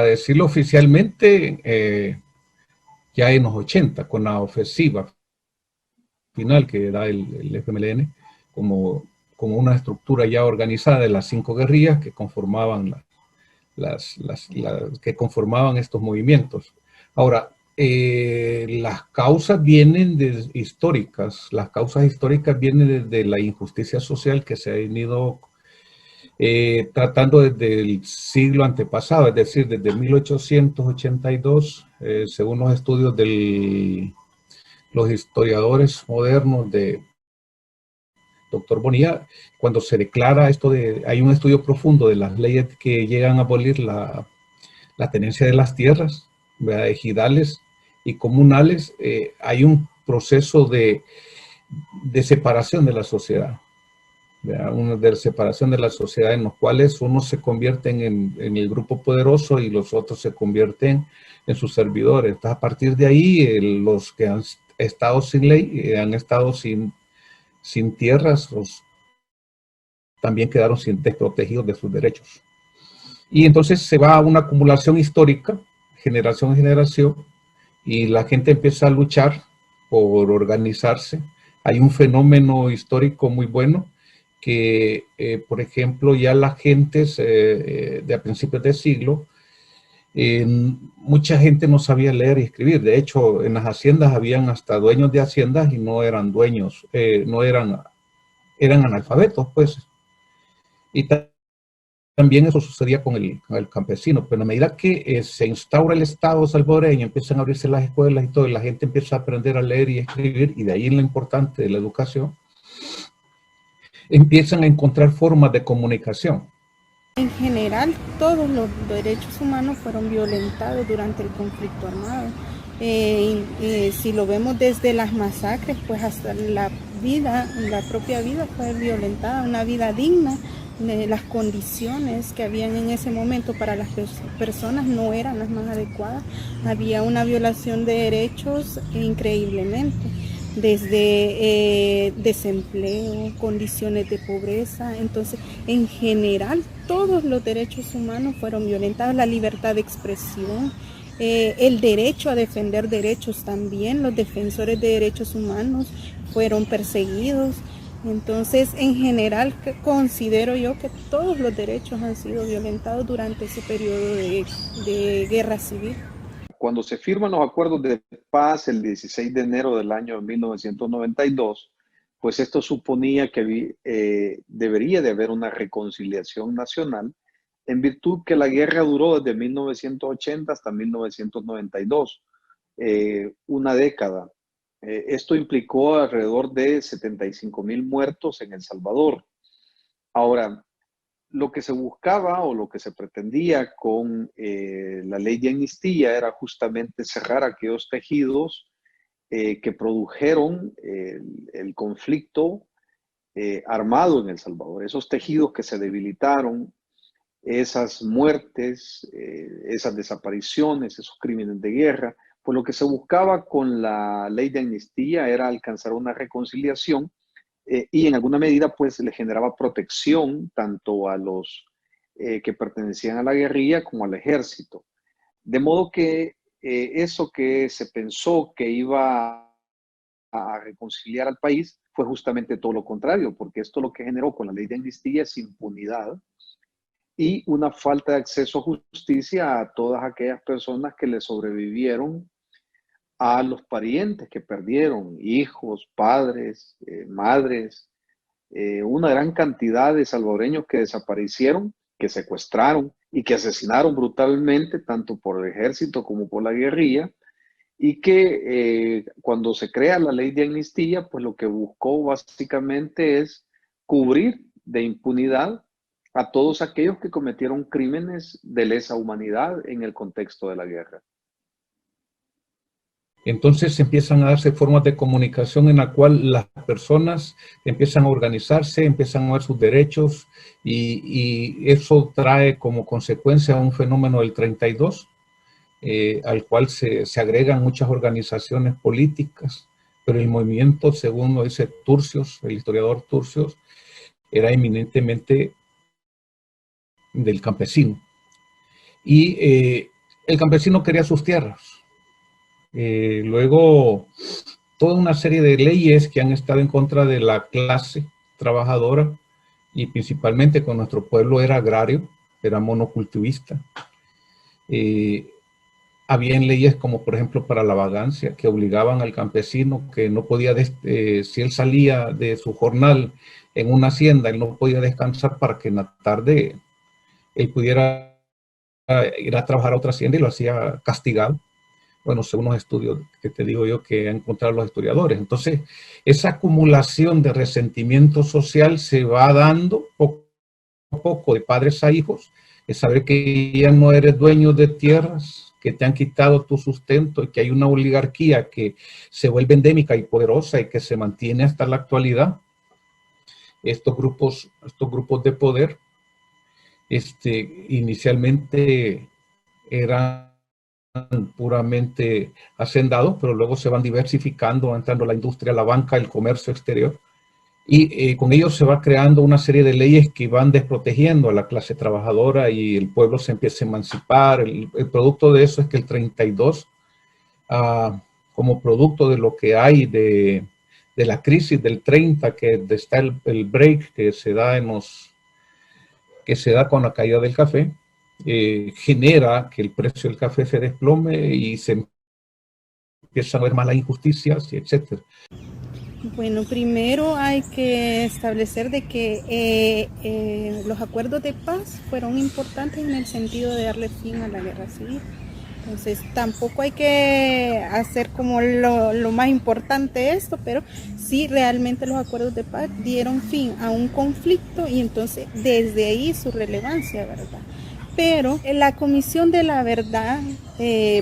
decirlo oficialmente, ya en los 80, con la ofensiva final que da el FMLN, como una estructura ya organizada de las 5 guerrillas que conformaban que conformaban estos movimientos. Ahora, las causas vienen históricas. Las causas históricas vienen de la injusticia social que se ha venido tratando desde el siglo antepasado, es decir, desde 1882, según los estudios de los historiadores modernos de doctor Bonilla, cuando se declara esto hay un estudio profundo de las leyes que llegan a abolir la tenencia de las tierras, ¿verdad?, ejidales y comunales, hay un proceso de separación de la sociedad, ¿verdad?, una de separación de la sociedad en los cuales unos se convierten en el grupo poderoso y los otros se convierten en sus servidores. Entonces, a partir de ahí, los que han estado sin ley, han estado sin tierras, también quedaron desprotegidos de sus derechos. Y entonces se va a una acumulación histórica, generación en generación, y la gente empieza a luchar por organizarse. Hay un fenómeno histórico muy bueno que, por ejemplo, ya las gentes de a principios de siglo, mucha gente no sabía leer y escribir. De hecho, en las haciendas habían hasta dueños de haciendas y no eran dueños, eran analfabetos, pues. Y también eso sucedía con el campesino, pero a medida que se instaura el Estado salvadoreño, empiezan a abrirse las escuelas y todo, y la gente empieza a aprender a leer y escribir, y de ahí lo importante de la educación, empiezan a encontrar formas de comunicación. En general, todos los derechos humanos fueron violentados durante el conflicto armado. Si lo vemos desde las masacres, pues hasta la propia vida fue violentada, una vida digna. Las condiciones que habían en ese momento para las personas no eran las más adecuadas. Había una violación de derechos increíblemente, desde desempleo, condiciones de pobreza. Entonces, en general, todos los derechos humanos fueron violentados, la libertad de expresión, el derecho a defender derechos también, los defensores de derechos humanos fueron perseguidos. Entonces, en general, considero yo que todos los derechos han sido violentados durante ese periodo de guerra civil. Cuando se firman los acuerdos de paz el 16 de enero del año 1992, pues esto suponía que debería de haber una reconciliación nacional, en virtud que la guerra duró desde 1980 hasta 1992, una década. Esto implicó alrededor de 75,000 muertos en El Salvador. Ahora, lo que se buscaba o lo que se pretendía con la ley de amnistía era justamente cerrar aquellos tejidos que produjeron el conflicto armado en El Salvador, esos tejidos que se debilitaron, esas muertes, esas desapariciones, esos crímenes de guerra. Pues lo que se buscaba con la ley de amnistía era alcanzar una reconciliación y en alguna medida pues le generaba protección tanto a los que pertenecían a la guerrilla como al ejército. De modo que eso que se pensó que iba a reconciliar al país fue justamente todo lo contrario, porque esto lo que generó con la ley de amnistía es impunidad y una falta de acceso a justicia a todas aquellas personas que le sobrevivieron a los parientes que perdieron, hijos, padres, madres, una gran cantidad de salvadoreños que desaparecieron, que secuestraron y que asesinaron brutalmente, tanto por el ejército como por la guerrilla, y que cuando se crea la ley de amnistía, pues lo que buscó básicamente es cubrir de impunidad a todos aquellos que cometieron crímenes de lesa humanidad en el contexto de la guerra. Entonces empiezan a darse formas de comunicación en la cual las personas empiezan a organizarse, empiezan a ver sus derechos y eso trae como consecuencia un fenómeno del 32, al cual se agregan muchas organizaciones políticas, pero el movimiento, según lo dice Turcios, el historiador Turcios, era eminentemente del campesino. y el campesino quería sus tierras. Luego, toda una serie de leyes que han estado en contra de la clase trabajadora, y principalmente con nuestro pueblo era agrario, era monocultivista. Habían leyes como, por ejemplo, para la vagancia, que obligaban al campesino que no podía, si él salía de su jornal en una hacienda, él no podía descansar para que en la tarde él pudiera ir a trabajar a otra hacienda, y lo hacía castigado. Bueno, según los estudios que te digo yo que han encontrado los historiadores. Entonces, esa acumulación de resentimiento social se va dando poco a poco de padres a hijos, es saber que ya no eres dueño de tierras, que te han quitado tu sustento y que hay una oligarquía que se vuelve endémica y poderosa y que se mantiene hasta la actualidad. Estos grupos de poder, inicialmente eran puramente hacendados, pero luego se van diversificando, entrando la industria, la banca, el comercio exterior, y con ello se va creando una serie de leyes que van desprotegiendo a la clase trabajadora y el pueblo se empieza a emancipar. El producto de eso es que el 32, como producto de lo que hay de la crisis del 30, que está el break que se da con la caída del café, genera que el precio del café se desplome y se empiezan a ver malas injusticias, etcétera. Bueno, primero hay que establecer de que los acuerdos de paz fueron importantes en el sentido de darle fin a la guerra civil. Entonces tampoco hay que hacer como lo más importante esto, pero sí realmente los acuerdos de paz dieron fin a un conflicto y entonces desde ahí su relevancia, ¿verdad? Pero la Comisión de la Verdad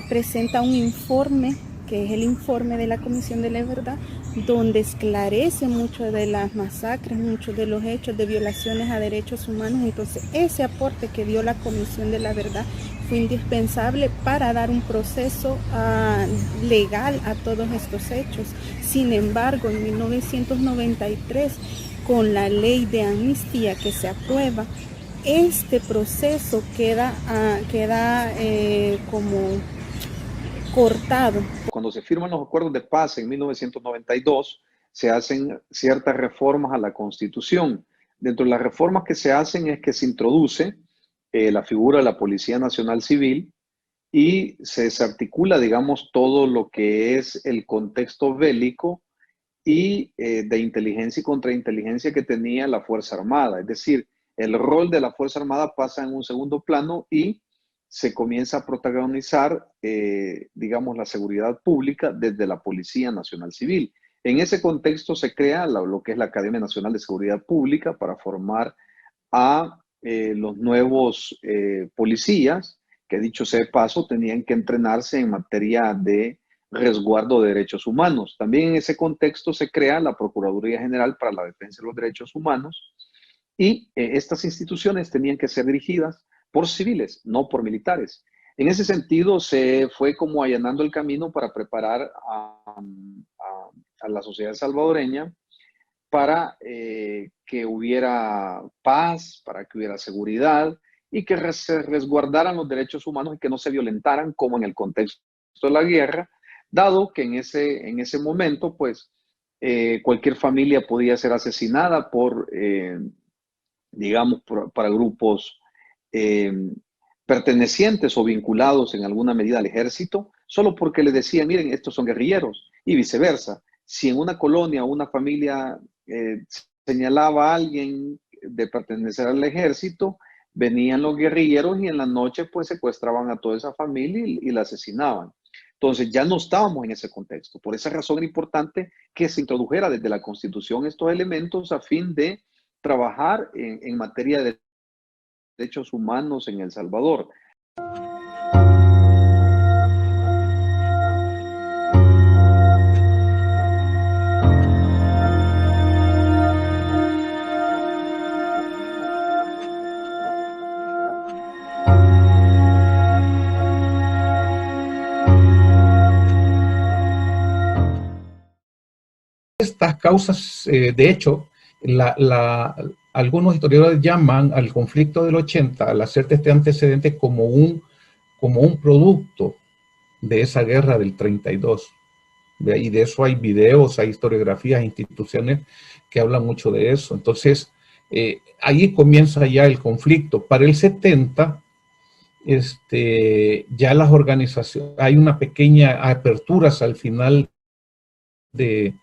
presenta un informe, que es el informe de la Comisión de la Verdad, donde esclarece mucho de las masacres, muchos de los hechos de violaciones a derechos humanos. Entonces ese aporte que dio la Comisión de la Verdad fue indispensable para dar un proceso legal a todos estos hechos. Sin embargo, en 1993, con la ley de amnistía que se aprueba, este proceso queda como cortado. Cuando se firman los acuerdos de paz en 1992, se hacen ciertas reformas a la Constitución. Dentro de las reformas que se hacen es que se introduce la figura de la Policía Nacional Civil y se desarticula, digamos, todo lo que es el contexto bélico y de inteligencia y contrainteligencia que tenía la Fuerza Armada. Es decir, el rol de la Fuerza Armada pasa en un segundo plano y se comienza a protagonizar, digamos, la seguridad pública desde la Policía Nacional Civil. En ese contexto se crea lo que es la Academia Nacional de Seguridad Pública para formar a los nuevos policías, que dicho sea de paso, tenían que entrenarse en materia de resguardo de derechos humanos. También en ese contexto se crea la Procuraduría General para la Defensa de los Derechos Humanos y estas instituciones tenían que ser dirigidas por civiles, no por militares. En ese sentido, se fue como allanando el camino para preparar a la sociedad salvadoreña para que hubiera paz, para que hubiera seguridad y que se resguardaran los derechos humanos y que no se violentaran como en el contexto de la guerra, dado que en ese momento, pues, cualquier familia podía ser asesinada por, digamos, para grupos pertenecientes o vinculados en alguna medida al ejército, solo porque le decían, miren, estos son guerrilleros, y viceversa. Si en una colonia o una familia señalaba a alguien de pertenecer al ejército, venían los guerrilleros y en la noche pues secuestraban a toda esa familia y la asesinaban. Entonces ya no estábamos en ese contexto. Por esa razón era importante que se introdujera desde la Constitución estos elementos a fin de trabajar en materia de derechos humanos en El Salvador. Estas causas, de hecho, algunos historiadores llaman al conflicto del 80, al hacer este antecedente, como un como un producto de esa guerra del 32. Y de eso hay videos, hay historiografías, instituciones que hablan mucho de eso. Entonces, ahí comienza ya el conflicto. Para el 70, ya las organizaciones, hay una pequeña aperturas al final del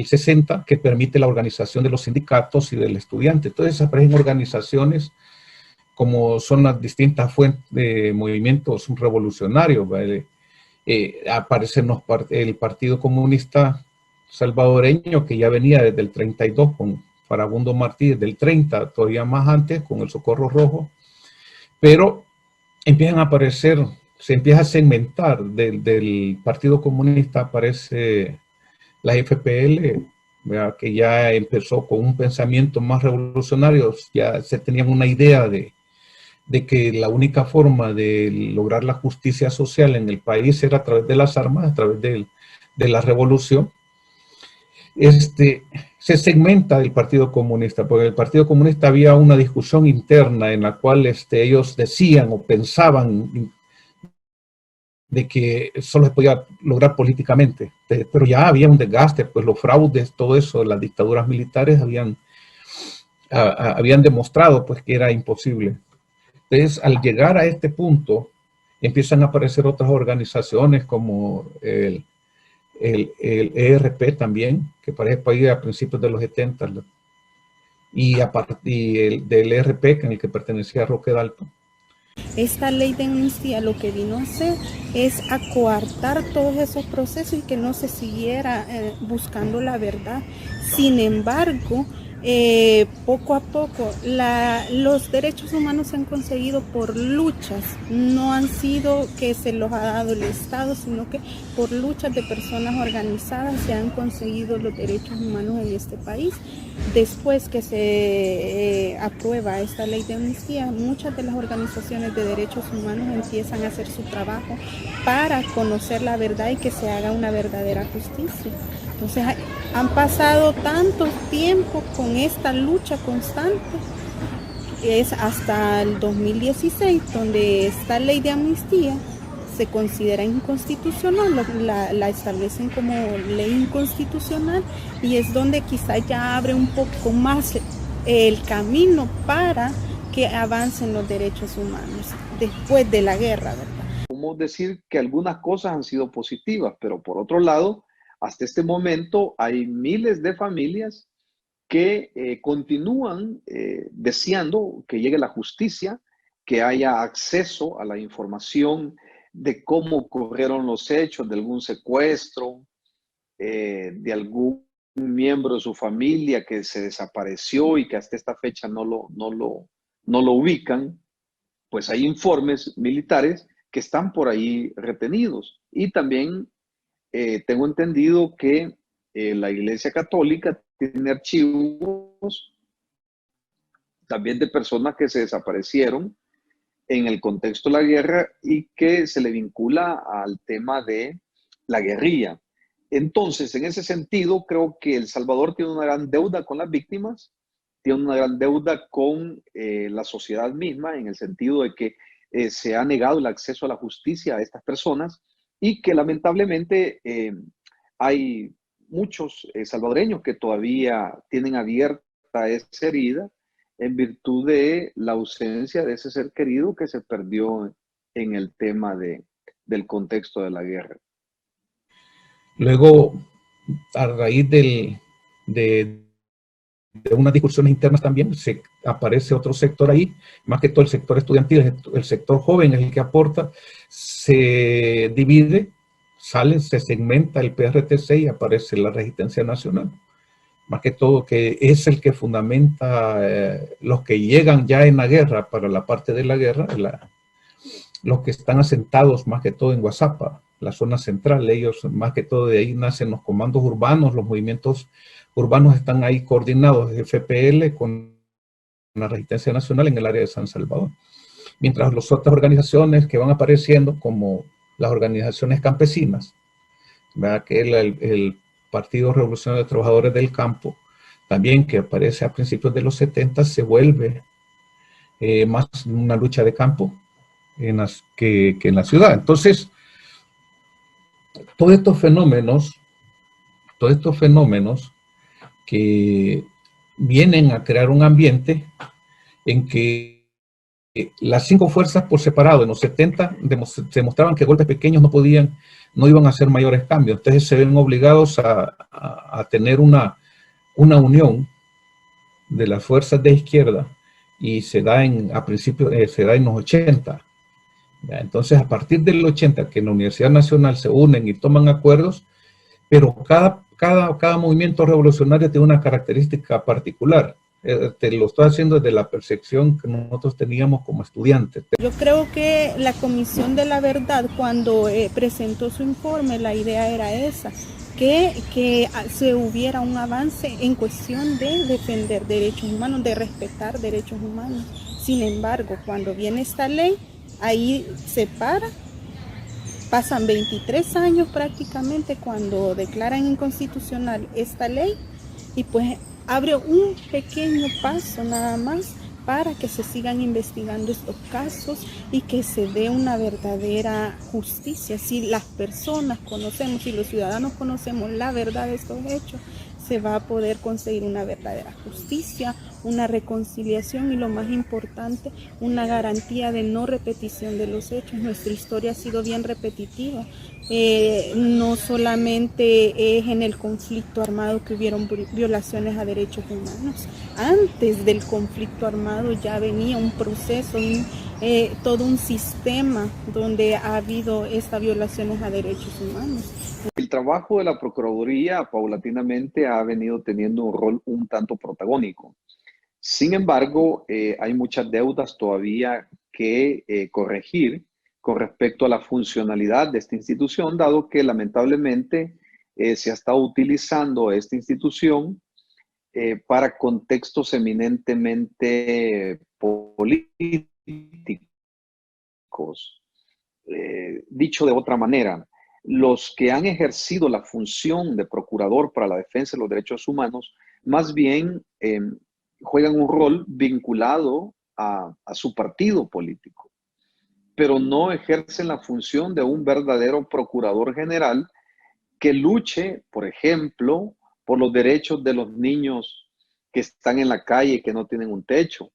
60 que permite la organización de los sindicatos y del estudiante. Entonces aparecen organizaciones como son las distintas fuentes de movimientos revolucionarios, ¿vale? Aparece el Partido Comunista Salvadoreño, que ya venía desde el 32 con Farabundo Martí, desde el 30, todavía más antes, con el Socorro Rojo, pero empiezan a aparecer, se empieza a segmentar del Partido Comunista, aparece la FPL, ¿verdad? Que ya empezó con un pensamiento más revolucionario, ya se tenían una idea de que la única forma de lograr la justicia social en el país era a través de las armas, a través de la revolución. Se segmenta el Partido Comunista, porque en el Partido Comunista había una discusión interna en la cual ellos decían o pensaban de que solo se podía lograr políticamente, pero ya había un desgaste, pues los fraudes, todo eso, las dictaduras militares habían demostrado pues que era imposible. Entonces, al llegar a este punto, empiezan a aparecer otras organizaciones como el ERP también, que parece país a principios de los 70, y del ERP, en el que pertenecía Roque Dalton. Esta ley de amnistía lo que vino a hacer es a coartar todos esos procesos y que no se siguiera buscando la verdad. Sin embargo, poco a poco los derechos humanos se han conseguido por luchas, no han sido que se los ha dado el Estado, sino que por luchas de personas organizadas se han conseguido los derechos humanos en este país. Después que se aprueba esta ley de amnistía, muchas de las organizaciones de derechos humanos empiezan a hacer su trabajo para conocer la verdad y que se haga una verdadera justicia. Entonces han pasado tanto tiempo con esta lucha constante, es hasta el 2016, donde esta ley de amnistía se considera inconstitucional, la establecen como ley inconstitucional, y es donde quizá ya abre un poco más el camino para que avancen los derechos humanos después de la guerra, ¿verdad? Podemos decir que algunas cosas han sido positivas, pero por otro lado, hasta este momento hay miles de familias que continúan deseando que llegue la justicia, que haya acceso a la información de cómo ocurrieron los hechos, de algún secuestro, de algún miembro de su familia que se desapareció y que hasta esta fecha no lo ubican. Pues hay informes militares que están por ahí retenidos. Y también tengo entendido que la Iglesia Católica tiene archivos también de personas que se desaparecieron en el contexto de la guerra y que se le vincula al tema de la guerrilla. Entonces, en ese sentido, creo que El Salvador tiene una gran deuda con las víctimas, tiene una gran deuda con la sociedad misma, en el sentido de que se ha negado el acceso a la justicia a estas personas y que lamentablemente hay muchos salvadoreños que todavía tienen abierta esa herida en virtud de la ausencia de ese ser querido que se perdió en el tema del contexto de la guerra. Luego, a raíz de unas discusiones internas también, aparece otro sector ahí, más que todo el sector estudiantil, el sector joven es el que aporta, se divide, se segmenta el PRTC y aparece la Resistencia Nacional. Más que todo que es el que fundamenta los que llegan ya en la guerra, para la parte de la guerra, los que están asentados más que todo en Guazapa, la zona central. Ellos más que todo de ahí nacen los comandos urbanos, los movimientos urbanos están ahí coordinados, FPL con la Resistencia Nacional en el área de San Salvador. Mientras las otras organizaciones que van apareciendo, como las organizaciones campesinas, ¿verdad? Que el Partido Revolucionario de Trabajadores del Campo, también que aparece a principios de los 70, se vuelve más una lucha de campo, que en la ciudad. Entonces, todos estos fenómenos que vienen a crear un ambiente en que las 5 fuerzas por separado en los 70 demostraban que golpes pequeños no iban a hacer mayores cambios. Entonces se ven obligados a tener una unión de las fuerzas de izquierda, y se da en los 80. ¿Ya? Entonces, a partir del 80, que en la Universidad Nacional se unen y toman acuerdos, pero cada movimiento revolucionario tiene una característica particular. Te lo estoy haciendo desde la percepción que nosotros teníamos como estudiantes. Yo creo que la Comisión de la Verdad, cuando presentó su informe, la idea era esa, que se hubiera un avance en cuestión de defender derechos humanos, de respetar derechos humanos. Sin embargo, cuando viene esta ley, ahí se para, pasan 23 años prácticamente cuando declaran inconstitucional esta ley, y pues abre un pequeño paso nada más para que se sigan investigando estos casos y que se dé una verdadera justicia. Si las personas conocemos, si los ciudadanos conocemos la verdad de estos hechos, se va a poder conseguir una verdadera justicia, una reconciliación y, lo más importante, una garantía de no repetición de los hechos. Nuestra historia ha sido bien repetitiva. No solamente es en el conflicto armado que hubieron violaciones a derechos humanos. Antes del conflicto armado ya venía un proceso, todo un sistema donde ha habido estas violaciones a derechos humanos. El trabajo de la Procuraduría paulatinamente ha venido teniendo un rol un tanto protagónico. Sin embargo, hay muchas deudas todavía que corregir con respecto a la funcionalidad de esta institución, dado que lamentablemente se ha estado utilizando esta institución para contextos eminentemente políticos. Dicho de otra manera, los que han ejercido la función de procurador para la defensa de los derechos humanos, más bien juegan un rol vinculado a su partido político, pero no ejercen la función de un verdadero procurador general que luche, por ejemplo, por los derechos de los niños que están en la calle y que no tienen un techo,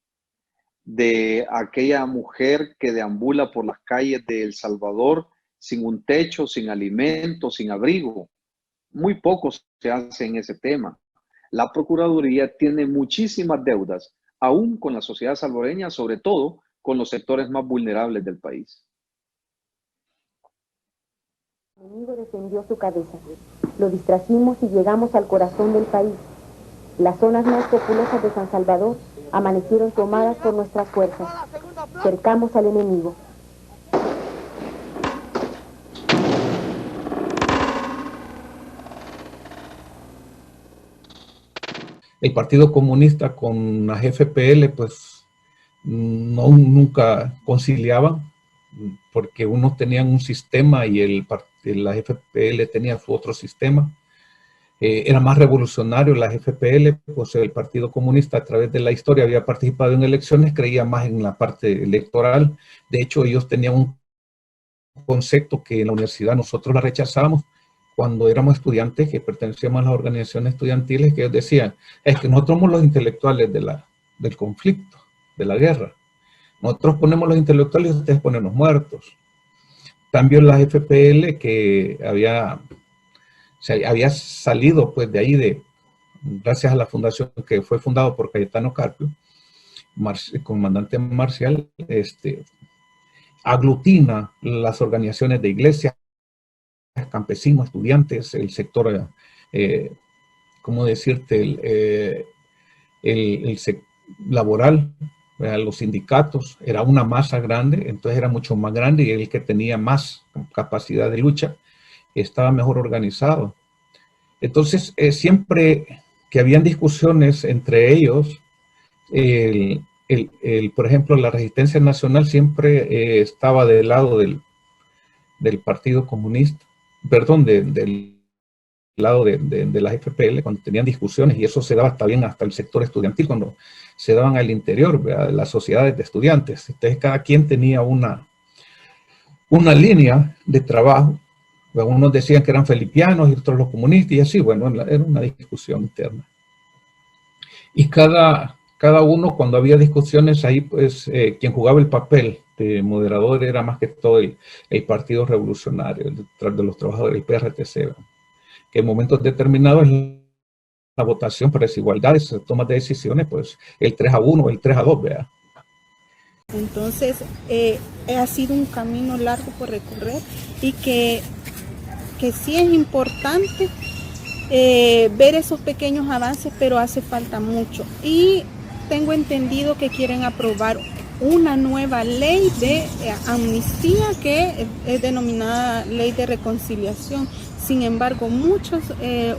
de aquella mujer que deambula por las calles de El Salvador sin un techo, sin alimento, sin abrigo. Muy poco se hace en ese tema. La Procuraduría tiene muchísimas deudas, aún con la sociedad salvadoreña, sobre todo con los sectores más vulnerables del país. El enemigo defendió su cabeza. Lo distrajimos y llegamos al corazón del país. Las zonas más populosas de San Salvador amanecieron tomadas por nuestras fuerzas. Cercamos al enemigo. El Partido Comunista con las FPL, pues, nunca conciliaban, porque unos tenían un sistema y la FPL tenía su otro sistema. Era más revolucionario la FPL, pues el Partido Comunista a través de la historia había participado en elecciones, creía más en la parte electoral. De hecho, ellos tenían un concepto que en la universidad nosotros la rechazábamos cuando éramos estudiantes, que pertenecíamos a las organizaciones estudiantiles, que ellos decían, es que nosotros somos los intelectuales del conflicto, de la guerra. Nosotros ponemos los intelectuales y ustedes ponen los muertos. Cambio la FPL, que había salido pues de ahí, gracias a la fundación que fue fundada por Cayetano Carpio, comandante Marcial, aglutina las organizaciones de iglesias, campesinos, estudiantes, el sector, ¿cómo decirte?, el laboral, los sindicatos. Era una masa grande, entonces era mucho más grande, y el que tenía más capacidad de lucha estaba mejor organizado. Entonces, siempre que habían discusiones entre ellos, por ejemplo, la Resistencia Nacional siempre estaba del lado del Partido Comunista, perdón, del lado de la FPL, cuando tenían discusiones, y eso se daba también hasta el sector estudiantil, cuando se daban al interior, ¿verdad?, de las sociedades de estudiantes. Entonces, cada quien tenía una una línea de trabajo. Bueno, unos decían que eran filipianos y otros los comunistas y así, bueno, era una discusión interna. Y cada uno, cuando había discusiones ahí, pues quien jugaba el papel de moderador era más que todo el Partido Revolucionario, de los trabajadores, el PRTC, que en momentos determinados la votación por desigualdades, tomas de decisiones, pues el 3-1, el 3-2, vea. Entonces, ha sido un camino largo por recorrer y que sí es importante ver esos pequeños avances, pero hace falta mucho. Y tengo entendido que quieren aprobar una nueva ley de amnistía que es denominada Ley de Reconciliación. Sin embargo, muchas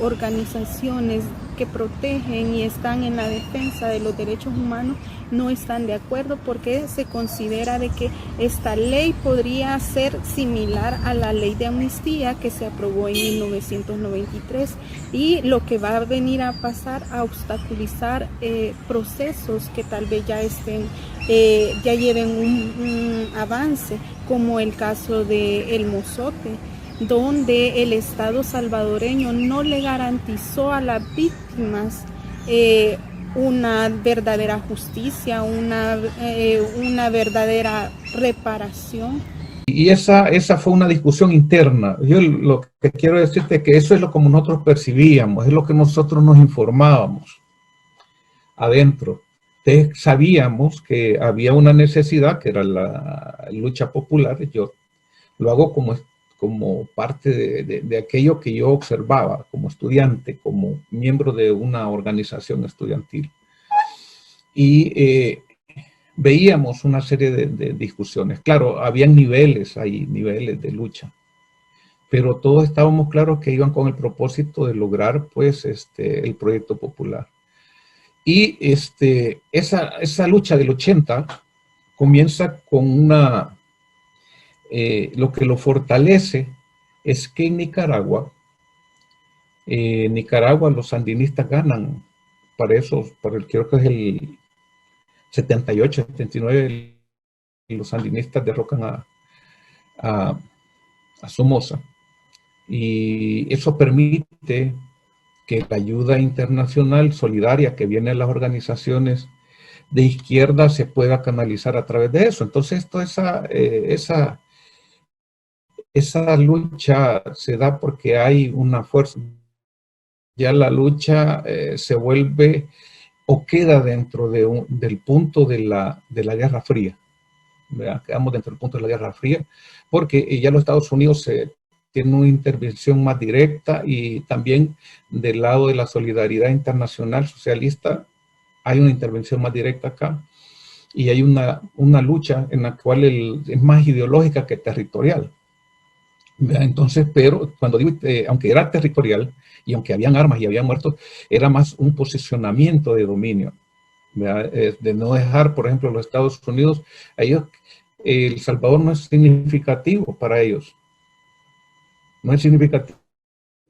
organizaciones que protegen y están en la defensa de los derechos humanos no están de acuerdo porque se considera de que esta ley podría ser similar a la ley de amnistía que se aprobó en 1993 y lo que va a venir a pasar a obstaculizar procesos que tal vez ya estén, ya lleven un avance, como el caso de El Mozote, donde el Estado salvadoreño no le garantizó a las víctimas una verdadera justicia, una verdadera reparación. Y esa fue una discusión interna. Yo lo que quiero decirte es que eso es lo que nosotros percibíamos, es lo que nosotros nos informábamos adentro. Entonces, sabíamos que había una necesidad, que era la lucha popular. Yo lo hago como parte de aquello que yo observaba como estudiante, como miembro de una organización estudiantil. Y veíamos una serie de discusiones. Claro, habían niveles de lucha, pero todos estábamos claros que iban con el propósito de lograr, pues, el proyecto popular. Y esa lucha del 80 comienza con lo que lo fortalece es que en Nicaragua, los sandinistas ganan creo que es el 78, 79, los sandinistas derrocan a Somoza. Y eso permite que la ayuda internacional solidaria que viene de las organizaciones de izquierda se pueda canalizar a través de eso. Entonces, esa lucha se da porque hay una fuerza. Ya la lucha se vuelve o queda dentro del punto de la Guerra Fría. ¿Verdad? Quedamos dentro del punto de la Guerra Fría porque ya los Estados Unidos tienen una intervención más directa y también del lado de la solidaridad internacional socialista hay una intervención más directa acá y hay una lucha en la cual es más ideológica que territorial. Entonces, pero cuando digo, aunque era territorial y aunque habían armas y habían muertos, era más un posicionamiento de dominio, de no dejar, por ejemplo, los Estados Unidos, a ellos, El Salvador no es significativo para ellos, no es significativo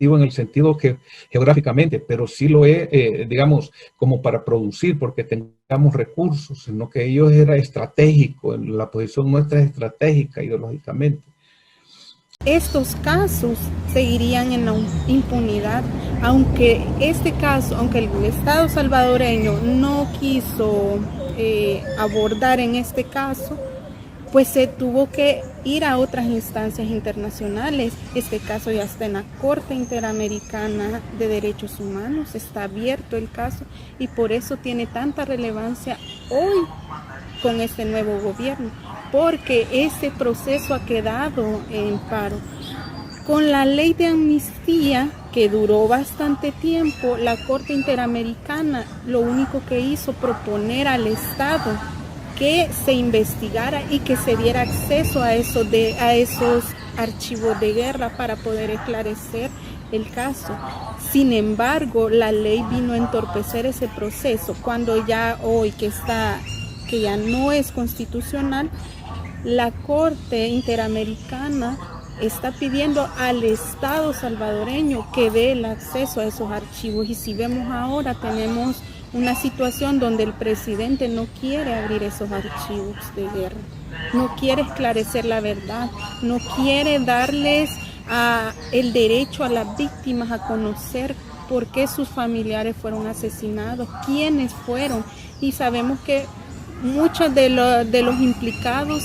en el sentido que geográficamente, pero sí lo es, digamos, como para producir, porque tengamos recursos, sino que ellos era estratégico, la posición nuestra es estratégica ideológicamente. Estos casos seguirían en la impunidad, aunque aunque el Estado salvadoreño no quiso abordar en este caso, pues se tuvo que ir a otras instancias internacionales. Este caso ya está en la Corte Interamericana de Derechos Humanos, está abierto el caso y por eso tiene tanta relevancia hoy con este nuevo gobierno, porque ese proceso ha quedado en paro. Con la ley de amnistía, que duró bastante tiempo, la Corte Interamericana lo único que hizo proponer al Estado que se investigara y que se diera acceso a esos archivos de guerra para poder esclarecer el caso. Sin embargo, la ley vino a entorpecer ese proceso cuando ya hoy que ya no es constitucional, la Corte Interamericana está pidiendo al Estado salvadoreño que dé el acceso a esos archivos. Y si vemos ahora, tenemos una situación donde el presidente no quiere abrir esos archivos de guerra, no quiere esclarecer la verdad, no quiere darles el derecho a las víctimas a conocer por qué sus familiares fueron asesinados, quiénes fueron. Y sabemos que muchos de los implicados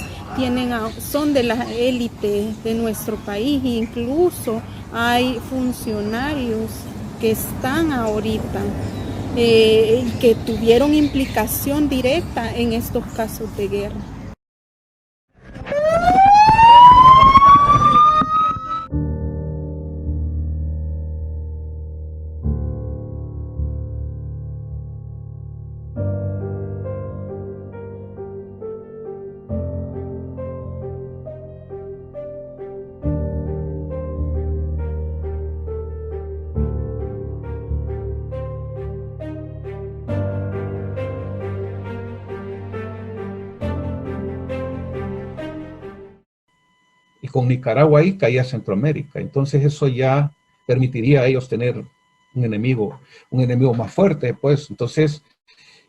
son de la élite de nuestro país, e incluso hay funcionarios que están ahorita que tuvieron implicación directa en estos casos de guerra. Y con Nicaragua ahí caía Centroamérica. Entonces eso ya permitiría a ellos tener un enemigo más fuerte, pues. Entonces,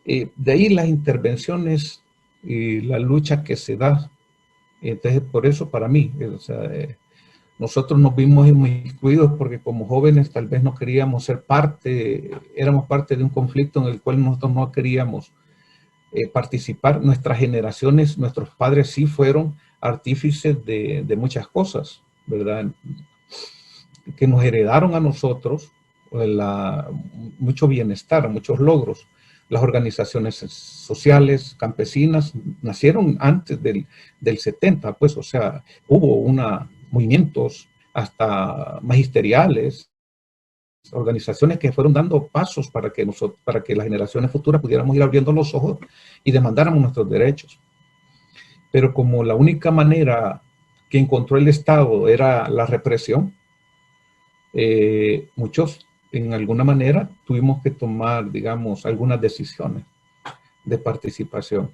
de ahí las intervenciones y la lucha que se da. Entonces, por eso para mí, o sea, nosotros nos vimos inmiscuidos porque como jóvenes tal vez no queríamos ser éramos parte de un conflicto en el cual nosotros no queríamos participar. Nuestras generaciones, nuestros padres sí fueron artífices de muchas cosas, ¿verdad? Que nos heredaron a nosotros mucho bienestar, muchos logros. Las organizaciones sociales, campesinas, nacieron antes del 70, pues, o sea, hubo movimientos hasta magisteriales, organizaciones que fueron dando pasos para que las generaciones futuras pudiéramos ir abriendo los ojos y demandáramos nuestros derechos. Pero como la única manera que encontró el Estado era la represión, muchos en alguna manera tuvimos que tomar, digamos, algunas decisiones de participación.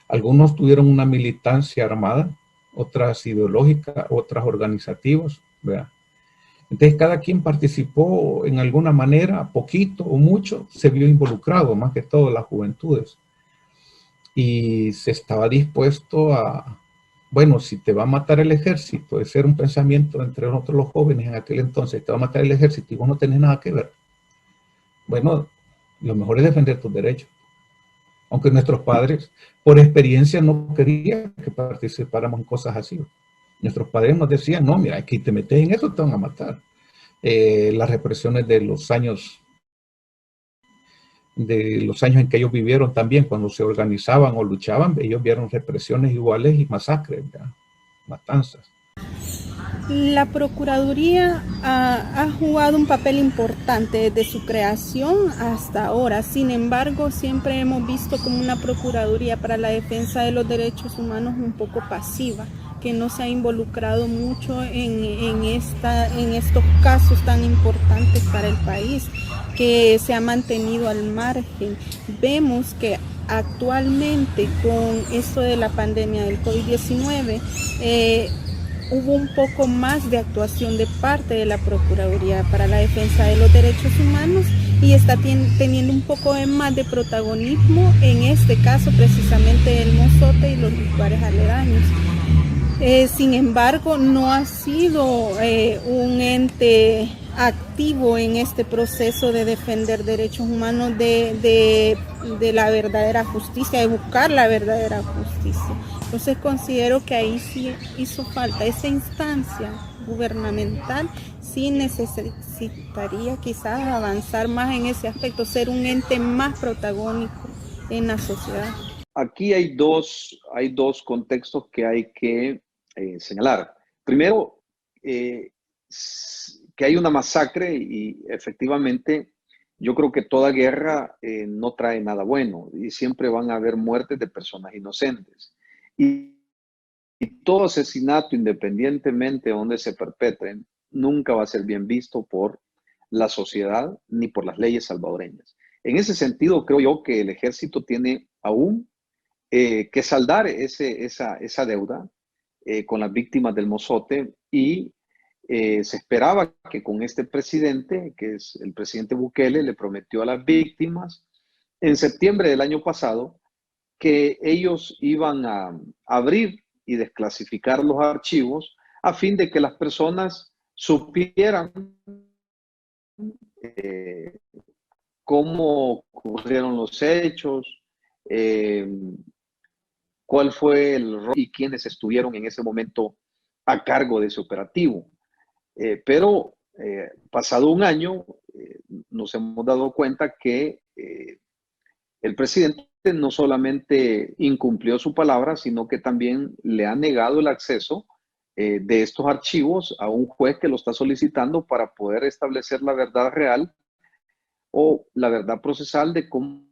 Algunos tuvieron una militancia armada, otras ideológicas, otras organizativas, ¿verdad? Entonces cada quien participó en alguna manera, poquito o mucho, se vio involucrado, más que todo las juventudes. Y se estaba dispuesto bueno, si te va a matar el ejército, ese era un pensamiento entre nosotros los jóvenes en aquel entonces, te va a matar el ejército y vos no tenés nada que ver. Bueno, lo mejor es defender tus derechos. Aunque nuestros padres, por experiencia, no querían que participáramos en cosas así. Nuestros padres nos decían, no, mira, aquí te metes en esto, te van a matar. Las represiones de los años en que ellos vivieron también, cuando se organizaban o luchaban, ellos vieron represiones iguales y masacres, ¿verdad? Matanzas. La Procuraduría ha jugado un papel importante desde su creación hasta ahora. Sin embargo, siempre hemos visto como una Procuraduría para la Defensa de los Derechos Humanos un poco pasiva, que no se ha involucrado mucho en estos casos tan importantes para el país, que se ha mantenido al margen. Vemos que actualmente con esto de la pandemia del COVID-19, hubo un poco más de actuación de parte de la Procuraduría para la Defensa de los Derechos Humanos y está teniendo un poco más de protagonismo en este caso precisamente el Mozote y los lugares aledaños. Sin embargo, no ha sido un ente activo en este proceso de defender derechos humanos, de la verdadera justicia, de buscar la verdadera justicia. Entonces considero que ahí sí hizo falta esa instancia gubernamental, sí necesitaría quizás avanzar más en ese aspecto, ser un ente más protagónico en la sociedad. Aquí hay dos contextos que hay que señalar. Primero, que hay una masacre y efectivamente yo creo que toda guerra no trae nada bueno y siempre van a haber muertes de personas inocentes. Y todo asesinato, independientemente de donde se perpetren, nunca va a ser bien visto por la sociedad ni por las leyes salvadoreñas. En ese sentido, creo yo que el ejército tiene aún que saldar esa deuda con las víctimas del Mozote y se esperaba que con este presidente, que es el presidente Bukele, le prometió a las víctimas en septiembre del año pasado que ellos iban a abrir y desclasificar los archivos a fin de que las personas supieran cómo ocurrieron los hechos, cuál fue el rol y quiénes estuvieron en ese momento a cargo de ese operativo. Pero pasado un año, nos hemos dado cuenta que el presidente no solamente incumplió su palabra, sino que también le ha negado el acceso de estos archivos a un juez que lo está solicitando para poder establecer la verdad real o la verdad procesal de cómo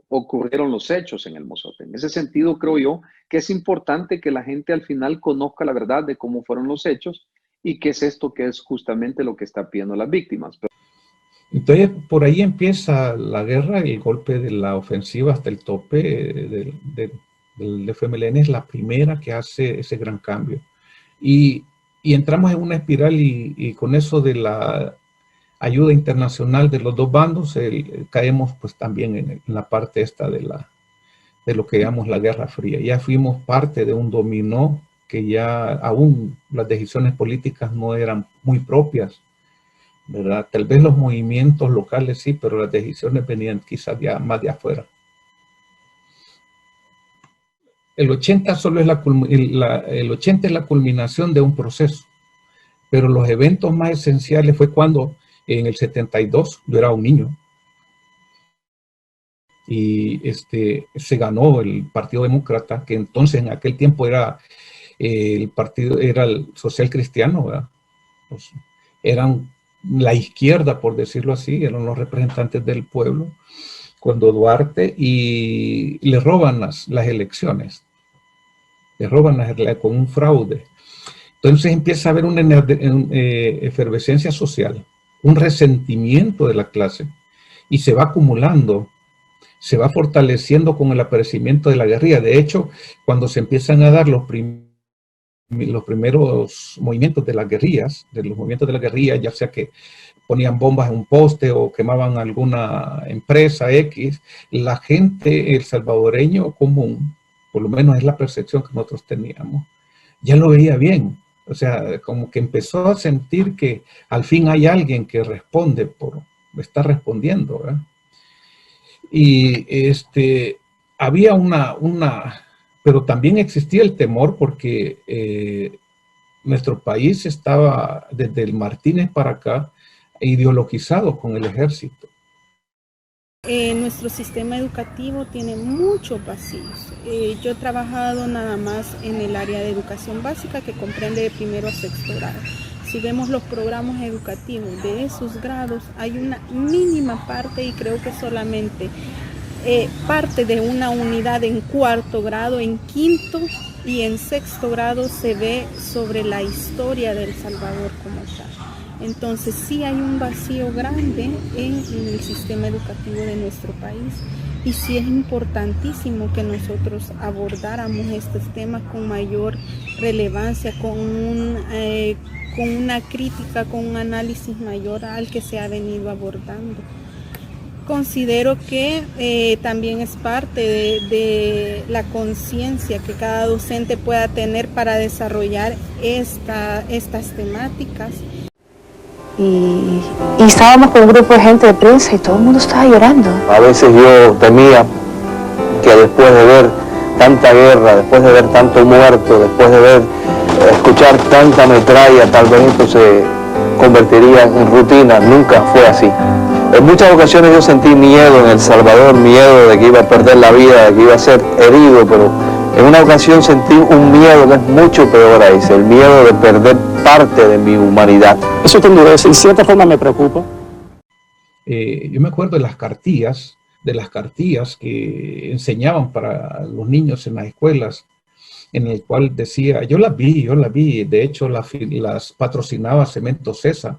ocurrieron los hechos en el Mozote. En ese sentido, creo yo que es importante que la gente al final conozca la verdad de cómo fueron los hechos y qué es esto que es justamente lo que está pidiendo las víctimas. Entonces, por ahí empieza la guerra, el golpe de la ofensiva hasta el tope del FMLN es la primera que hace ese gran cambio. Y entramos en una espiral y con eso de la ayuda internacional de los dos bandos, caemos pues también en la parte esta de lo que llamamos la Guerra Fría. Ya fuimos parte de un dominó que ya aún las decisiones políticas no eran muy propias, ¿verdad? Tal vez los movimientos locales sí, pero las decisiones venían quizás ya más de afuera. El 80 solo es el 80 es la culminación de un proceso, pero los eventos más esenciales fue cuando en el 72 yo era un niño y se ganó el Partido Demócrata, que entonces en aquel tiempo era el social cristiano, ¿verdad? Pues, eran la izquierda, por decirlo así, eran los representantes del pueblo, cuando Duarte, y le roban las elecciones, le roban con un fraude. Entonces empieza a haber una efervescencia social, un resentimiento de la clase, y se va acumulando, se va fortaleciendo con el aparecimiento de la guerrilla. De hecho, cuando se empiezan a dar los primeros movimientos de las guerrillas, ya sea que ponían bombas en un poste o quemaban alguna empresa X, la gente, el salvadoreño común, por lo menos es la percepción que nosotros teníamos, ya lo veía bien. O sea, como que empezó a sentir que al fin hay alguien que responde, está respondiendo, ¿verdad? Y había pero también existía el temor porque nuestro país estaba desde el Martínez para acá ideologizado con el ejército. Nuestro sistema educativo tiene muchos vacíos. Yo he trabajado nada más en el área de educación básica, que comprende de primero a sexto grado. Si vemos los programas educativos de esos grados, hay una mínima parte, y creo que solamente parte de una unidad en cuarto grado, en quinto y en sexto grado se ve sobre la historia de El Salvador como tal. Entonces sí hay un vacío grande en el sistema educativo de nuestro país, y sí es importantísimo que nosotros abordáramos estos temas con mayor relevancia, con una crítica, con un análisis mayor al que se ha venido abordando. Considero que también es parte de la conciencia que cada docente pueda tener para desarrollar estas temáticas. Y estábamos con un grupo de gente de prensa y todo el mundo estaba llorando. A veces yo temía que después de ver tanta guerra, después de ver tanto muerto, después de escuchar tanta metralla, tal vez esto se convertiría en rutina. Nunca fue así. En muchas ocasiones yo sentí miedo en El Salvador, miedo de que iba a perder la vida, de que iba a ser herido, pero en una ocasión sentí un miedo que es mucho peor a ese, el miedo de perder parte de mi humanidad. Eso te endurece, en cierta forma me preocupa. Yo me acuerdo de las cartillas que enseñaban para los niños en las escuelas, en el cual decía, yo las vi, de hecho las patrocinaba Cemento César,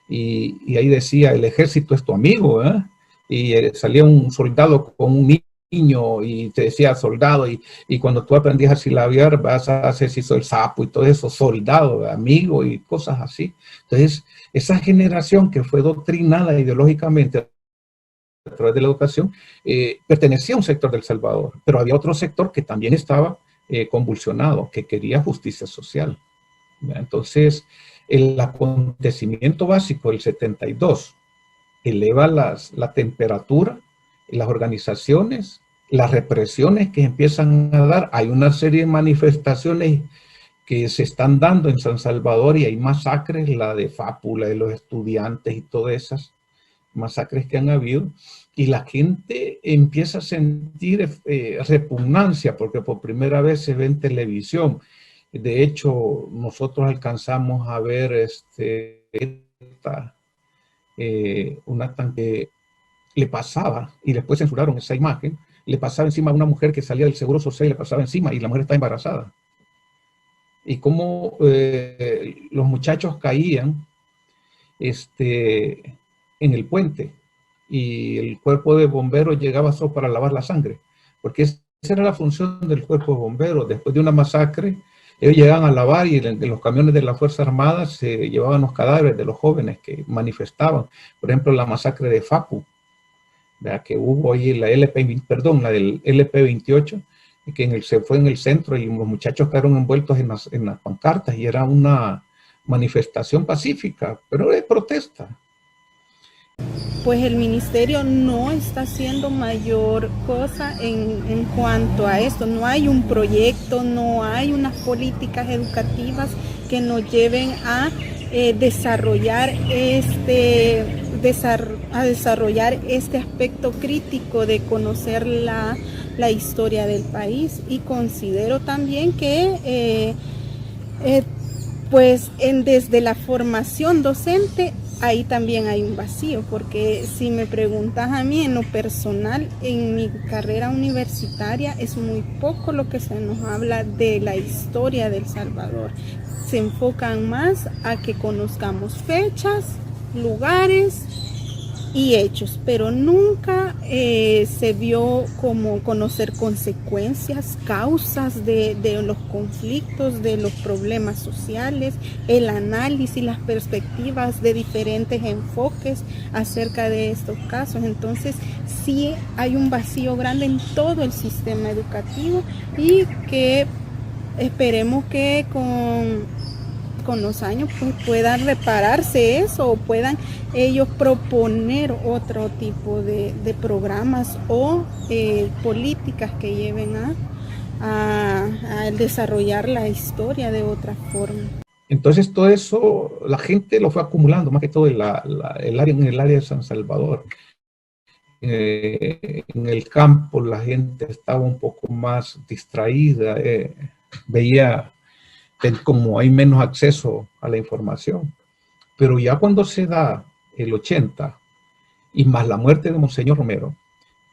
y ahí decía, el ejército es tu amigo, ¿eh? Y salía un soldado con un niño y te decía soldado, y cuando tú aprendías a silabiar vas a hacer si soy el sapo y todo eso, soldado, amigo y cosas así. Entonces, esa generación que fue doctrinada ideológicamente a través de la educación, pertenecía a un sector del Salvador, pero había otro sector que también estaba convulsionado, que quería justicia social. Entonces, el acontecimiento básico del 72 eleva la temperatura, las organizaciones, las represiones que empiezan a dar. Hay una serie de manifestaciones que se están dando en San Salvador y hay masacres, la de Fápula, de los estudiantes y todas esas masacres que han habido. Y la gente empieza a sentir repugnancia porque por primera vez se ve en televisión. De hecho, nosotros alcanzamos a ver una tanque le pasaba, y después censuraron esa imagen, le pasaba encima a una mujer que salía del Seguro Social, le pasaba encima, y la mujer está embarazada. Y cómo los muchachos caían en el puente, y el cuerpo de bomberos llegaba solo para lavar la sangre, porque esa era la función del cuerpo de bomberos. Después de una masacre, ellos llegaban a lavar y en los camiones de la Fuerza Armada se llevaban los cadáveres de los jóvenes que manifestaban. Por ejemplo, la masacre de Fapu, ¿verdad? Que hubo ahí la del LP28, que se fue en el centro y los muchachos quedaron envueltos en las pancartas y era una manifestación pacífica, pero de protesta. Pues el ministerio no está haciendo mayor cosa en cuanto a esto. No hay un proyecto, no hay unas políticas educativas que nos lleven a desarrollar este aspecto crítico de conocer la historia del país. Y considero también que desde la formación docente ahí también hay un vacío, porque si me preguntas a mí en lo personal, en mi carrera universitaria es muy poco lo que se nos habla de la historia de El Salvador. Se enfocan más a que conozcamos fechas, lugares y hechos, pero nunca se vio como conocer consecuencias, causas de los conflictos, de los problemas sociales, el análisis, las perspectivas de diferentes enfoques acerca de estos casos. Entonces sí hay un vacío grande en todo el sistema educativo y que esperemos que con los años pues puedan repararse eso o puedan ellos proponer otro tipo de programas o políticas que lleven a desarrollar la historia de otra forma. Entonces todo eso la gente lo fue acumulando, más que todo en el área de San Salvador. En el campo la gente estaba un poco más distraída, veía como hay menos acceso a la información. Pero ya cuando se da el 80 y más la muerte de Monseñor Romero,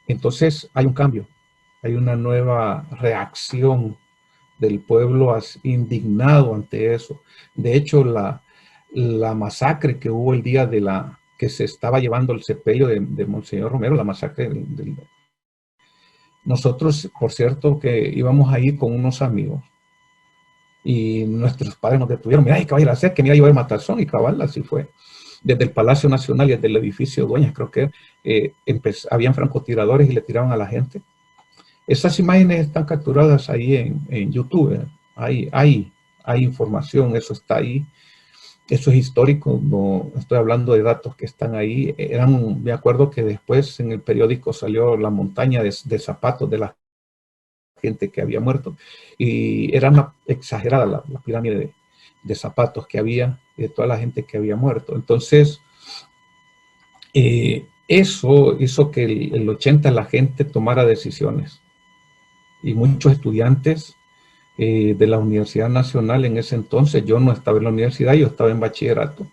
entonces hay un cambio, hay una nueva reacción del pueblo indignado ante eso. De hecho, la masacre que hubo el día que se estaba llevando el sepelio de Monseñor Romero, la masacre nosotros, por cierto, que íbamos ahí con unos amigos, y nuestros padres nos detuvieron. Mira, ¿qué va a ir a hacer? Que me iba a llevar matazón, y cabal, así fue. Desde el Palacio Nacional y desde el edificio Dueñas, creo que habían francotiradores y le tiraban a la gente. Esas imágenes están capturadas ahí en YouTube. Hay información, eso está ahí. Eso es histórico, no estoy hablando de datos que están ahí. Me acuerdo que después en el periódico salió la montaña de zapatos de la gente que había muerto, y era una exagerada la pirámide de zapatos que había, y de toda la gente que había muerto. Entonces, eso hizo que el 80 la gente tomara decisiones, y muchos estudiantes de la Universidad Nacional en ese entonces, yo no estaba en la universidad, yo estaba en bachillerato.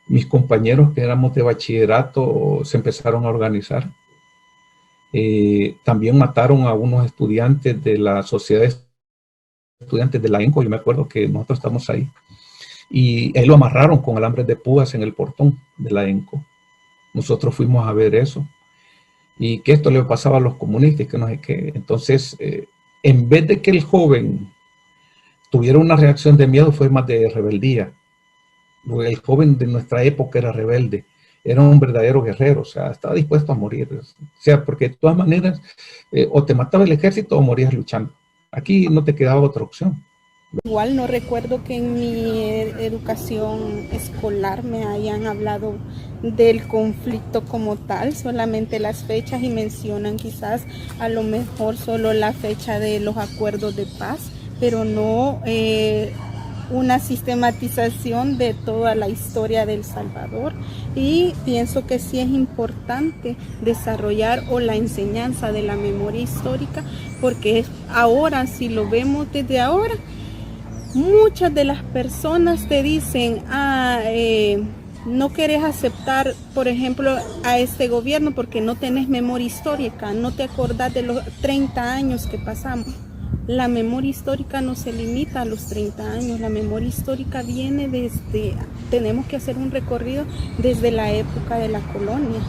Mis compañeros que éramos de bachillerato se empezaron a organizar. También mataron a unos estudiantes de la Sociedad de Estudiantes de la ENCO. Yo me acuerdo que nosotros estamos ahí, y él lo amarraron con alambres de púas en el portón de la ENCO. Nosotros fuimos a ver eso, y que esto le pasaba a los comunistas, que no sé qué. Entonces, en vez de que el joven tuviera una reacción de miedo, fue más de rebeldía. El joven de nuestra época era rebelde, era un verdadero guerrero, o sea, estaba dispuesto a morir. O sea, porque de todas maneras, o te mataba el ejército o morías luchando. Aquí no te quedaba otra opción. Igual no recuerdo que en mi educación escolar me hayan hablado del conflicto como tal, solamente las fechas, y mencionan quizás a lo mejor solo la fecha de los acuerdos de paz, pero no una sistematización de toda la historia de El Salvador. Y pienso que sí es importante desarrollar o la enseñanza de la memoria histórica, porque ahora, si lo vemos desde ahora, muchas de las personas te dicen, no querés aceptar, por ejemplo, a este gobierno porque no tenés memoria histórica, no te acordás de los 30 años que pasamos. La memoria histórica no se limita a los 30 años, la memoria histórica viene tenemos que hacer un recorrido desde la época de la colonia,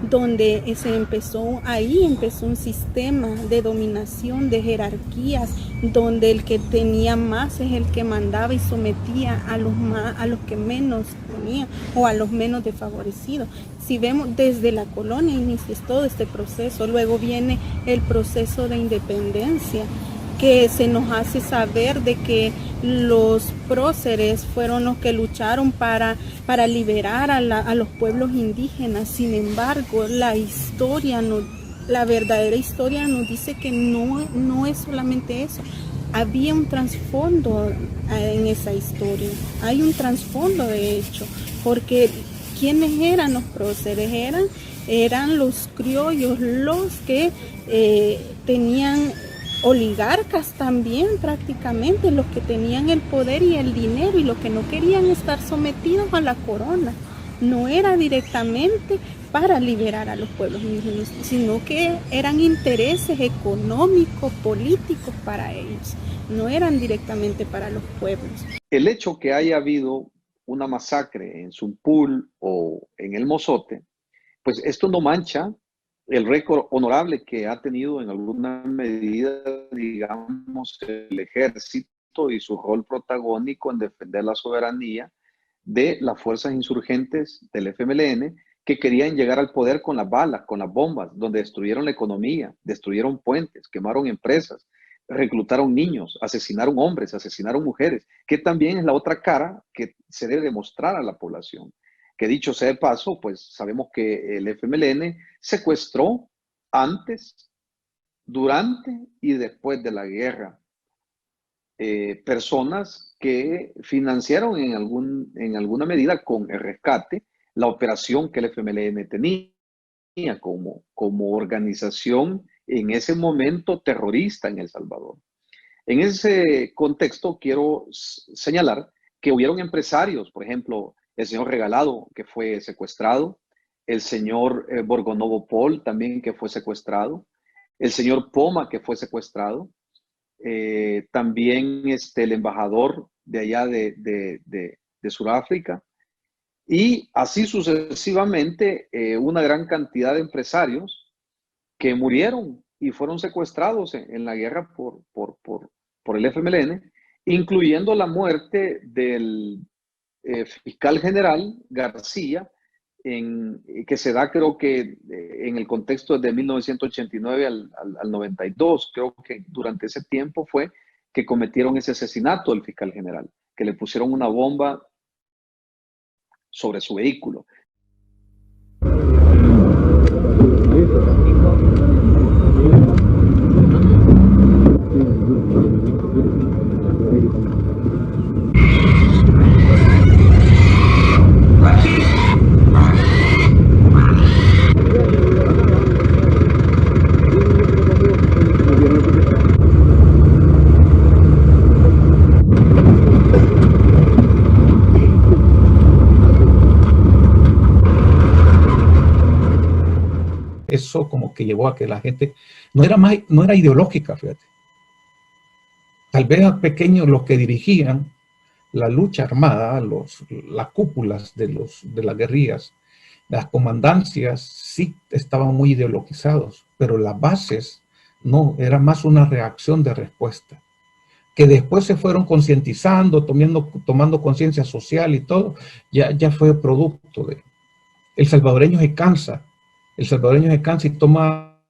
donde empezó un sistema de dominación, de jerarquías, donde el que tenía más es el que mandaba y sometía a los que menos tenían o a los menos desfavorecidos. Si vemos desde la colonia inicia todo este proceso, luego viene el proceso de independencia, que se nos hace saber de que los próceres fueron los que lucharon para liberar a los pueblos indígenas. Sin embargo, la verdadera historia nos dice que no es solamente eso. Había un trasfondo en esa historia, hay un trasfondo de hecho, porque ¿quiénes eran los próceres? Eran los criollos, los que tenían oligarcas también, prácticamente los que tenían el poder y el dinero y los que no querían estar sometidos a la corona. No era directamente para liberar a los pueblos indígenas, sino que eran intereses económicos, políticos para ellos, no eran directamente para los pueblos. El hecho que haya habido una masacre en Zumpul o en El Mozote, pues esto no mancha el récord honorable que ha tenido en alguna medida, digamos, el ejército y su rol protagónico en defender la soberanía de las fuerzas insurgentes del FMLN, que querían llegar al poder con las balas, con las bombas, donde destruyeron la economía, destruyeron puentes, quemaron empresas, reclutaron niños, asesinaron hombres, asesinaron mujeres, que también es la otra cara que se debe demostrar a la población. Que dicho sea de paso, pues sabemos que el FMLN secuestró antes, durante y después de la guerra personas que financiaron en alguna medida con el rescate la operación que el FMLN tenía como organización en ese momento terrorista en El Salvador. En ese contexto quiero señalar que hubieron empresarios, por ejemplo, el señor Regalado, que fue secuestrado, el señor Borgonovo Paul, también, que fue secuestrado, el señor Poma, que fue secuestrado, también el embajador de allá de Sudáfrica, y así sucesivamente una gran cantidad de empresarios que murieron y fueron secuestrados en la guerra por el FMLN, incluyendo la muerte del fiscal general García, que se da, creo que en el contexto de 1989 al 92, creo que durante ese tiempo fue que cometieron ese asesinato del fiscal general, que le pusieron una bomba sobre su vehículo. Eso como que llevó a que la gente no era ideológica, fíjate. Tal vez a pequeños los que dirigían la lucha armada, las cúpulas de las guerrillas, las comandancias sí estaban muy ideologizados, pero las bases no, era más una reacción de respuesta, que después se fueron concientizando, tomando conciencia social y todo, ya fue producto de. El salvadoreño se cansa y toma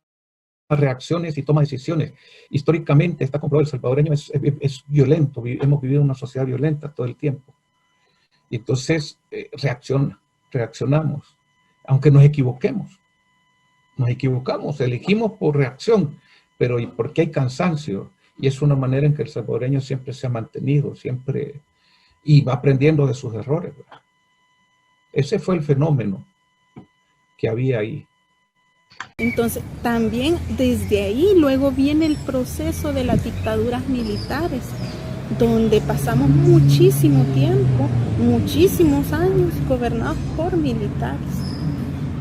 reacciones y toma decisiones. Históricamente está comprobado, el salvadoreño es violento, hemos vivido una sociedad violenta todo el tiempo. Y entonces reaccionamos, aunque nos equivocamos, elegimos por reacción, pero porque hay cansancio, y es una manera en que el salvadoreño siempre se ha mantenido, y va aprendiendo de sus errores, ¿verdad? Ese fue el fenómeno que había ahí. Entonces, también desde ahí luego viene el proceso de las dictaduras militares, donde pasamos muchísimo tiempo, muchísimos años gobernados por militares.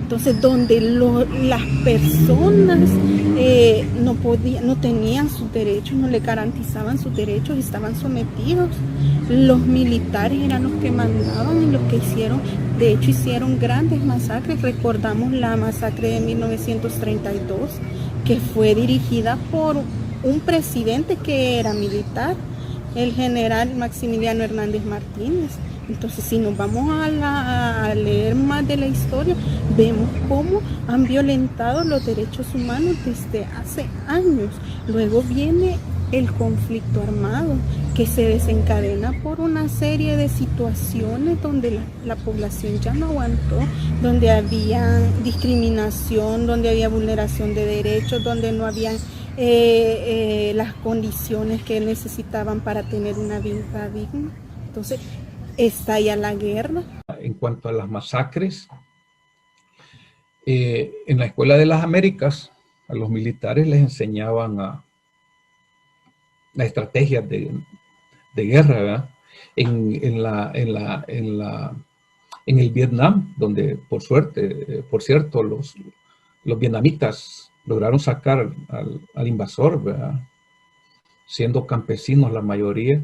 Entonces, donde las personas no tenían sus derechos, no le garantizaban sus derechos, estaban sometidos. Los militares eran los que mandaban y los que hicieron grandes masacres. Recordamos la masacre de 1932, que fue dirigida por un presidente que era militar, el general Maximiliano Hernández Martínez. Entonces, si nos vamos a leer más de la historia, vemos cómo han violentado los derechos humanos desde hace años. Luego viene el conflicto armado, que se desencadena por una serie de situaciones donde la población ya no aguantó, donde había discriminación, donde había vulneración de derechos, donde no habían las condiciones que necesitaban para tener una vida digna. Entonces, estalla la guerra. En cuanto a las masacres, en la Escuela de las Américas, a los militares les enseñaban las estrategias de guerra, ¿verdad? En el Vietnam, donde por cierto, los vietnamitas lograron sacar al invasor, ¿verdad? Siendo campesinos la mayoría,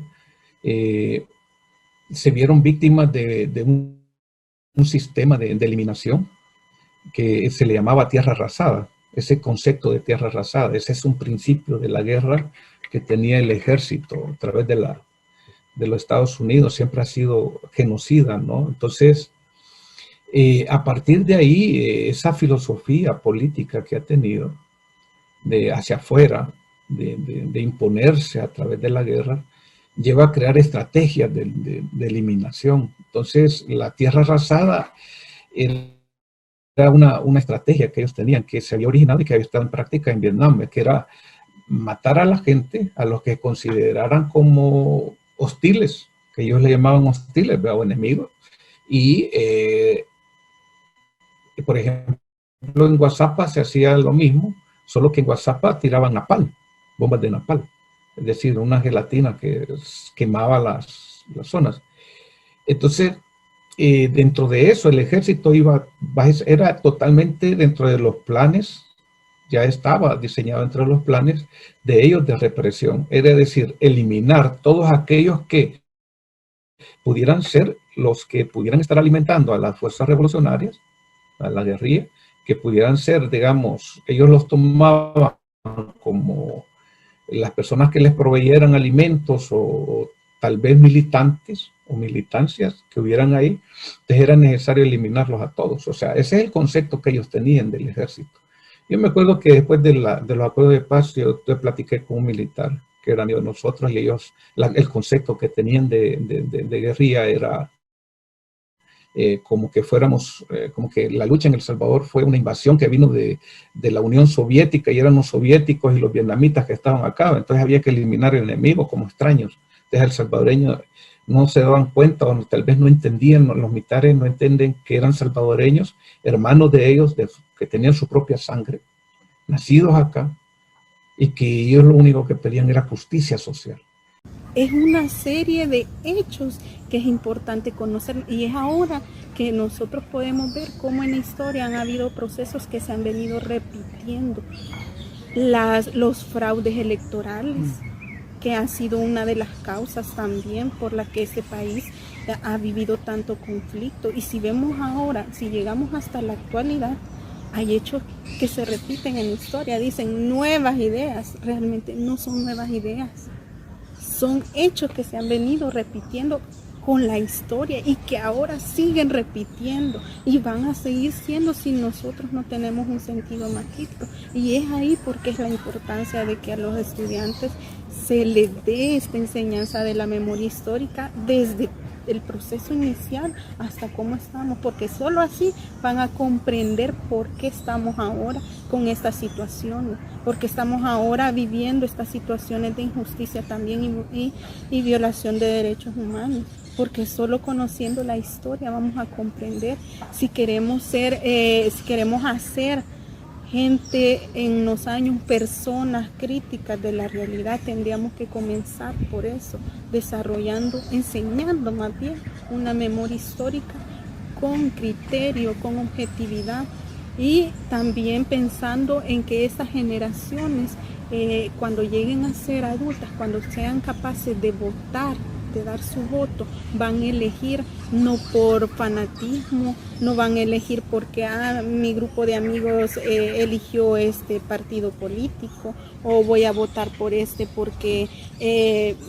se vieron víctimas de un sistema de eliminación que se le llamaba tierra arrasada. Ese concepto de tierra arrasada, ese es un principio de la guerra que tenía el ejército a través de los Estados Unidos, siempre ha sido genocida, ¿no? Entonces, a partir de ahí, esa filosofía política que ha tenido hacia afuera, de imponerse a través de la guerra, lleva a crear estrategias de eliminación. Entonces, la tierra arrasada era una estrategia que ellos tenían, que se había originado y que había estado en práctica en Vietnam, que era matar a la gente, a los que consideraran como hostiles, que ellos le llamaban hostiles, o enemigos. Y, por ejemplo, en Guazapa se hacía lo mismo, solo que en Guazapa tiraban napalm, bombas de napalm. Es decir, una gelatina que quemaba las zonas. Entonces, dentro de eso, el ejército era totalmente dentro de los planes, ya estaba diseñado entre los planes de ellos de represión. Era decir, eliminar todos aquellos que pudieran ser los que pudieran estar alimentando a las fuerzas revolucionarias, a la guerrilla, que pudieran ser, digamos, ellos los tomaban como las personas que les proveyeran alimentos o tal vez militantes o militancias que hubieran ahí. Entonces era necesario eliminarlos a todos. O sea, ese es el concepto que ellos tenían del ejército. Yo me acuerdo que después de los acuerdos de paz, yo platiqué con un militar que era amigo de nosotros, y ellos, el concepto que tenían de guerrilla era como que como que la lucha en El Salvador fue una invasión que vino de la Unión Soviética, y eran los soviéticos y los vietnamitas que estaban acá. Entonces había que eliminar al enemigo como extraños. Entonces el salvadoreño no se daban cuenta, o tal vez no entendían, los militares no entienden que eran salvadoreños, hermanos de ellos, que tenían su propia sangre, nacidos acá, y que ellos lo único que pedían era justicia social. Es una serie de hechos que es importante conocer, y es ahora que nosotros podemos ver cómo en la historia han habido procesos que se han venido repitiendo. Los fraudes electorales, que ha sido una de las causas también por la que este país ha vivido tanto conflicto. Y si vemos ahora, si llegamos hasta la actualidad, hay hechos que se repiten en la historia. Dicen nuevas ideas, realmente no son nuevas ideas. Son hechos que se han venido repitiendo con la historia y que ahora siguen repitiendo y van a seguir siendo si nosotros no tenemos un sentido más crítico. Y es ahí porque es la importancia de que a los estudiantes se les dé esta enseñanza de la memoria histórica desde el proceso inicial hasta cómo estamos, porque solo así van a comprender por qué estamos ahora con esta situación, porque estamos ahora viviendo estas situaciones de injusticia también y violación de derechos humanos, porque solo conociendo la historia vamos a comprender si queremos hacer gente en los años, personas críticas de la realidad. Tendríamos que comenzar por eso, enseñando más bien una memoria histórica con criterio, con objetividad, y también pensando en que estas generaciones, cuando lleguen a ser adultas, cuando sean capaces de votar, de dar su voto, van a elegir no por fanatismo, no van a elegir porque mi grupo de amigos eligió este partido político, o voy a votar por este porque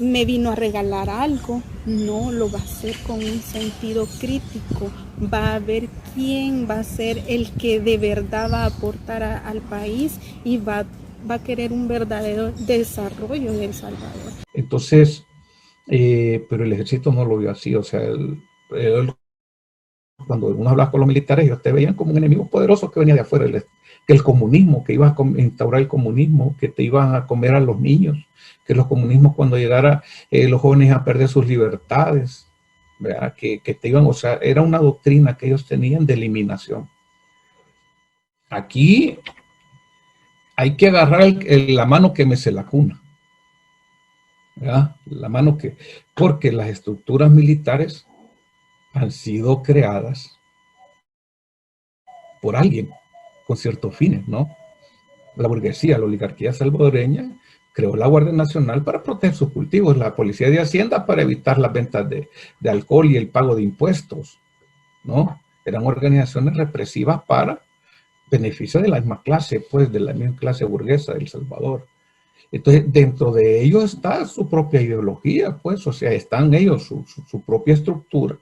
me vino a regalar algo. No, lo va a hacer con un sentido crítico, va a ver quién va a ser el que de verdad va a aportar al país y va a querer un verdadero desarrollo en El Salvador. Entonces, pero el ejército no lo vio así, o sea, cuando uno hablaba con los militares, ellos te veían como un enemigo poderoso que venía de afuera, que el comunismo, que iba a instaurar el comunismo, que te iban a comer a los niños, que los comunismos cuando llegara los jóvenes a perder sus libertades, ¿verdad? Que te iban, o sea, era una doctrina que ellos tenían de eliminación. Aquí hay que agarrar la mano que mece la cuna. ¿Verdad? La mano que, porque las estructuras militares han sido creadas por alguien con ciertos fines, ¿no? La burguesía, la oligarquía salvadoreña creó la Guardia Nacional para proteger sus cultivos, la Policía de Hacienda para evitar las ventas de alcohol y el pago de impuestos, ¿no? Eran organizaciones represivas para beneficio de la misma clase, pues, de la misma clase burguesa de El Salvador. Entonces, dentro de ellos está su propia ideología, pues, o sea, están ellos, su propia estructura,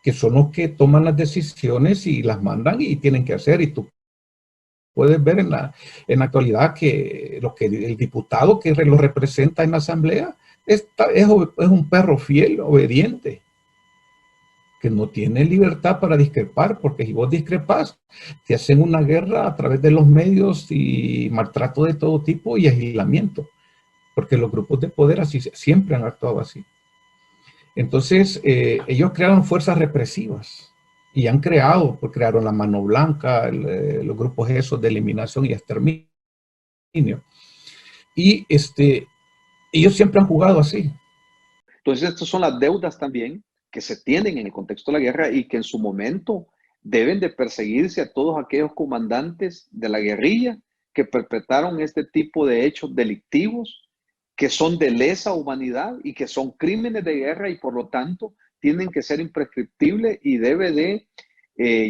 que son los que toman las decisiones y las mandan y tienen que hacer. Y tú puedes ver en la actualidad que el diputado que lo representa en la asamblea es un perro fiel, obediente, que no tiene libertad para discrepar, porque si vos discrepas, te hacen una guerra a través de los medios y maltrato de todo tipo y aislamiento, porque los grupos de poder así siempre han actuado así. Entonces, ellos crearon fuerzas represivas y han crearon la Mano Blanca, los grupos esos de eliminación y exterminio. Y ellos siempre han jugado así. Entonces, estas son las deudas también que se tienen en el contexto de la guerra y que en su momento deben de perseguirse a todos aquellos comandantes de la guerrilla que perpetraron este tipo de hechos delictivos, que son de lesa humanidad y que son crímenes de guerra y por lo tanto tienen que ser imprescriptibles y debe de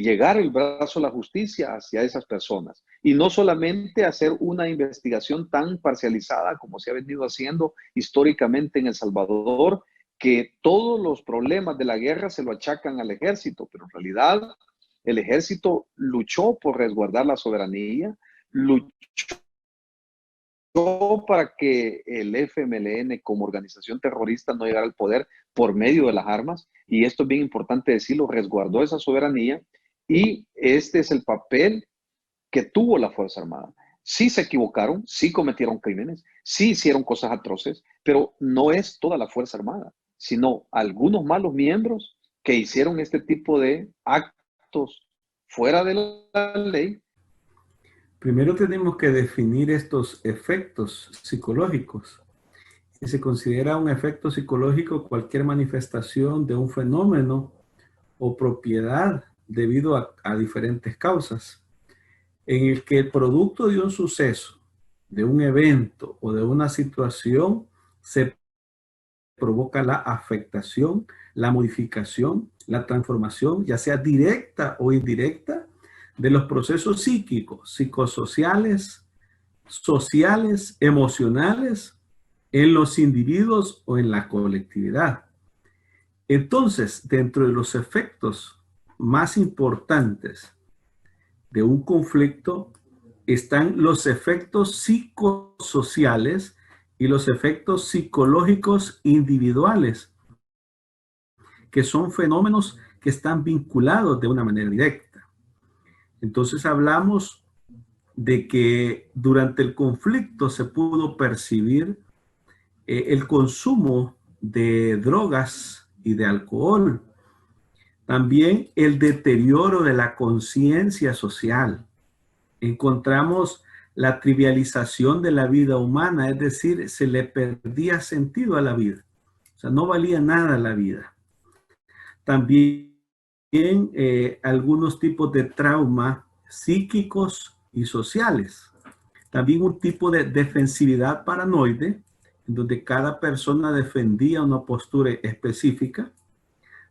llegar el brazo de la justicia hacia esas personas. Y no solamente hacer una investigación tan parcializada como se ha venido haciendo históricamente en El Salvador, que todos los problemas de la guerra se lo achacan al ejército, pero en realidad el ejército luchó por resguardar la soberanía, luchó para que el FMLN como organización terrorista no llegara al poder por medio de las armas, y esto es bien importante decirlo, resguardó esa soberanía, y este es el papel que tuvo la Fuerza Armada. Sí se equivocaron, sí cometieron crímenes, sí hicieron cosas atroces, pero no es toda la Fuerza Armada, sino algunos malos miembros que hicieron este tipo de actos fuera de la ley. Primero tenemos que definir estos efectos psicológicos. Se considera un efecto psicológico cualquier manifestación de un fenómeno o propiedad debido a diferentes causas, en el que el producto de un suceso, de un evento o de una situación se provoca la afectación, la modificación, la transformación, ya sea directa o indirecta, de los procesos psíquicos, psicosociales, sociales, emocionales, en los individuos o en la colectividad. Entonces, dentro de los efectos más importantes de un conflicto están los efectos psicosociales y los efectos psicológicos individuales, que son fenómenos que están vinculados de una manera directa. Entonces hablamos de que durante el conflicto se pudo percibir el consumo de drogas y de alcohol, también el deterioro de la conciencia social. Encontramos la trivialización de la vida humana, es decir, se le perdía sentido a la vida. O sea, no valía nada la vida. También algunos tipos de trauma psíquicos y sociales. También un tipo de defensividad paranoide, en donde cada persona defendía una postura específica.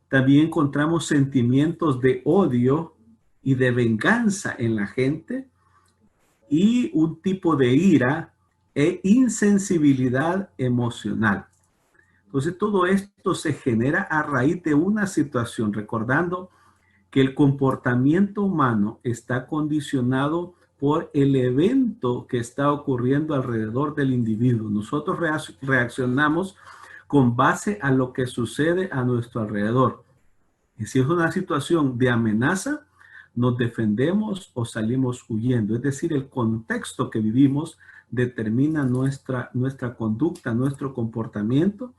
También encontramos sentimientos de odio y de venganza en la gente y un tipo de ira e insensibilidad emocional. Entonces todo esto se genera a raíz de una situación, recordando que el comportamiento humano está condicionado por el evento que está ocurriendo alrededor del individuo. Nosotros reaccionamos con base a lo que sucede a nuestro alrededor. Y si es una situación de amenaza, nos defendemos o salimos huyendo. Es decir, el contexto que vivimos determina nuestra conducta, nuestro comportamiento,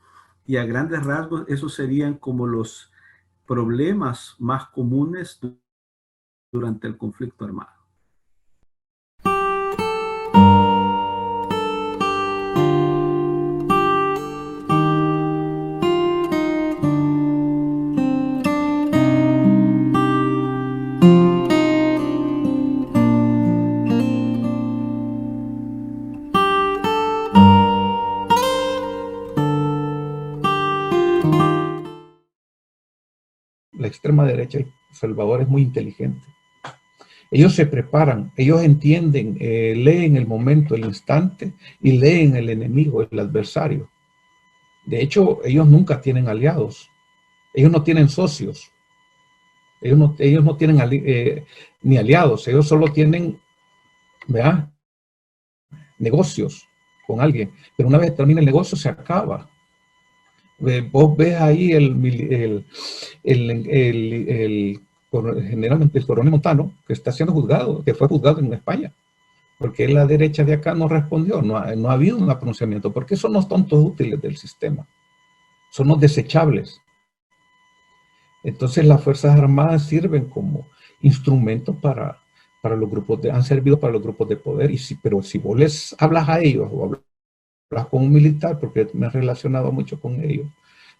y a grandes rasgos esos serían como los problemas más comunes durante el conflicto armado. La extrema derecha en Salvador es muy inteligente. Ellos se preparan, ellos entienden, leen el momento, el instante, y leen el enemigo, el adversario. De hecho, ellos nunca tienen aliados. Ellos no tienen socios. Ellos no tienen ni aliados. Ellos solo tienen, ¿verdad?, negocios con alguien. Pero una vez termina el negocio, se acaba. Vos ves ahí generalmente el coronel Montano, que está siendo juzgado, que fue juzgado en España, porque la derecha de acá no respondió, no ha habido un pronunciamiento, porque son los tontos útiles del sistema, son los desechables. Entonces las Fuerzas Armadas sirven como instrumentos para los grupos han servido para los grupos de poder, pero si vos les hablas a ellos o hablas con un militar, porque me he relacionado mucho con ellos,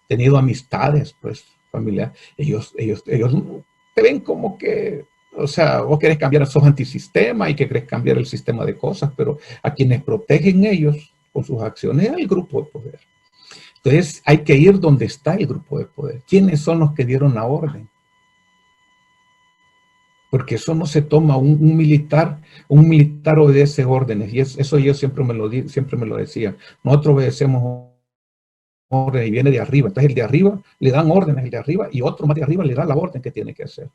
he tenido amistades, pues, familiares, ellos te ven como que, o sea, vos querés cambiar, sos antisistema y que querés cambiar el sistema de cosas, pero a quienes protegen ellos con sus acciones es el grupo de poder. Entonces hay que ir donde está el grupo de poder. ¿Quiénes son los que dieron la orden? Porque eso no se toma, un militar obedece órdenes, y eso yo siempre me lo decía. Nosotros obedecemos órdenes y viene de arriba. Entonces el de arriba le dan órdenes, el de arriba, y otro más de arriba le da la orden que tiene que hacer.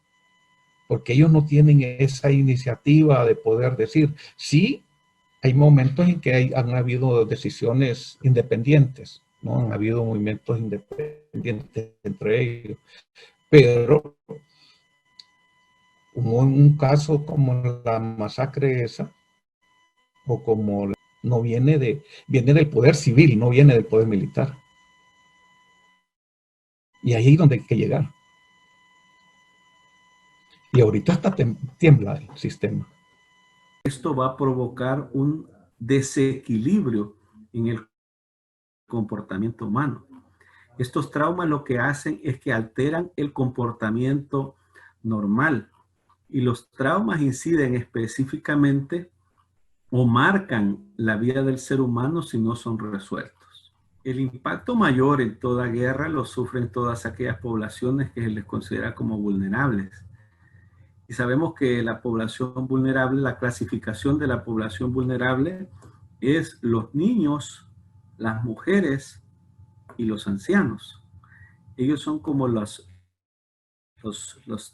Porque ellos no tienen esa iniciativa de poder decir, sí, hay momentos en que han habido decisiones independientes, ¿no? Han habido movimientos independientes entre ellos, pero un caso como la masacre esa, o como no viene del poder civil, no viene del poder militar. Y ahí es donde hay que llegar. Y ahorita hasta tiembla el sistema. Esto va a provocar un desequilibrio en el comportamiento humano. Estos traumas lo que hacen es que alteran el comportamiento normal. Y los traumas inciden específicamente o marcan la vida del ser humano si no son resueltos. El impacto mayor en toda guerra lo sufren todas aquellas poblaciones que se les considera como vulnerables. Y sabemos que la población vulnerable, la clasificación de la población vulnerable es los niños, las mujeres y los ancianos. Ellos son como los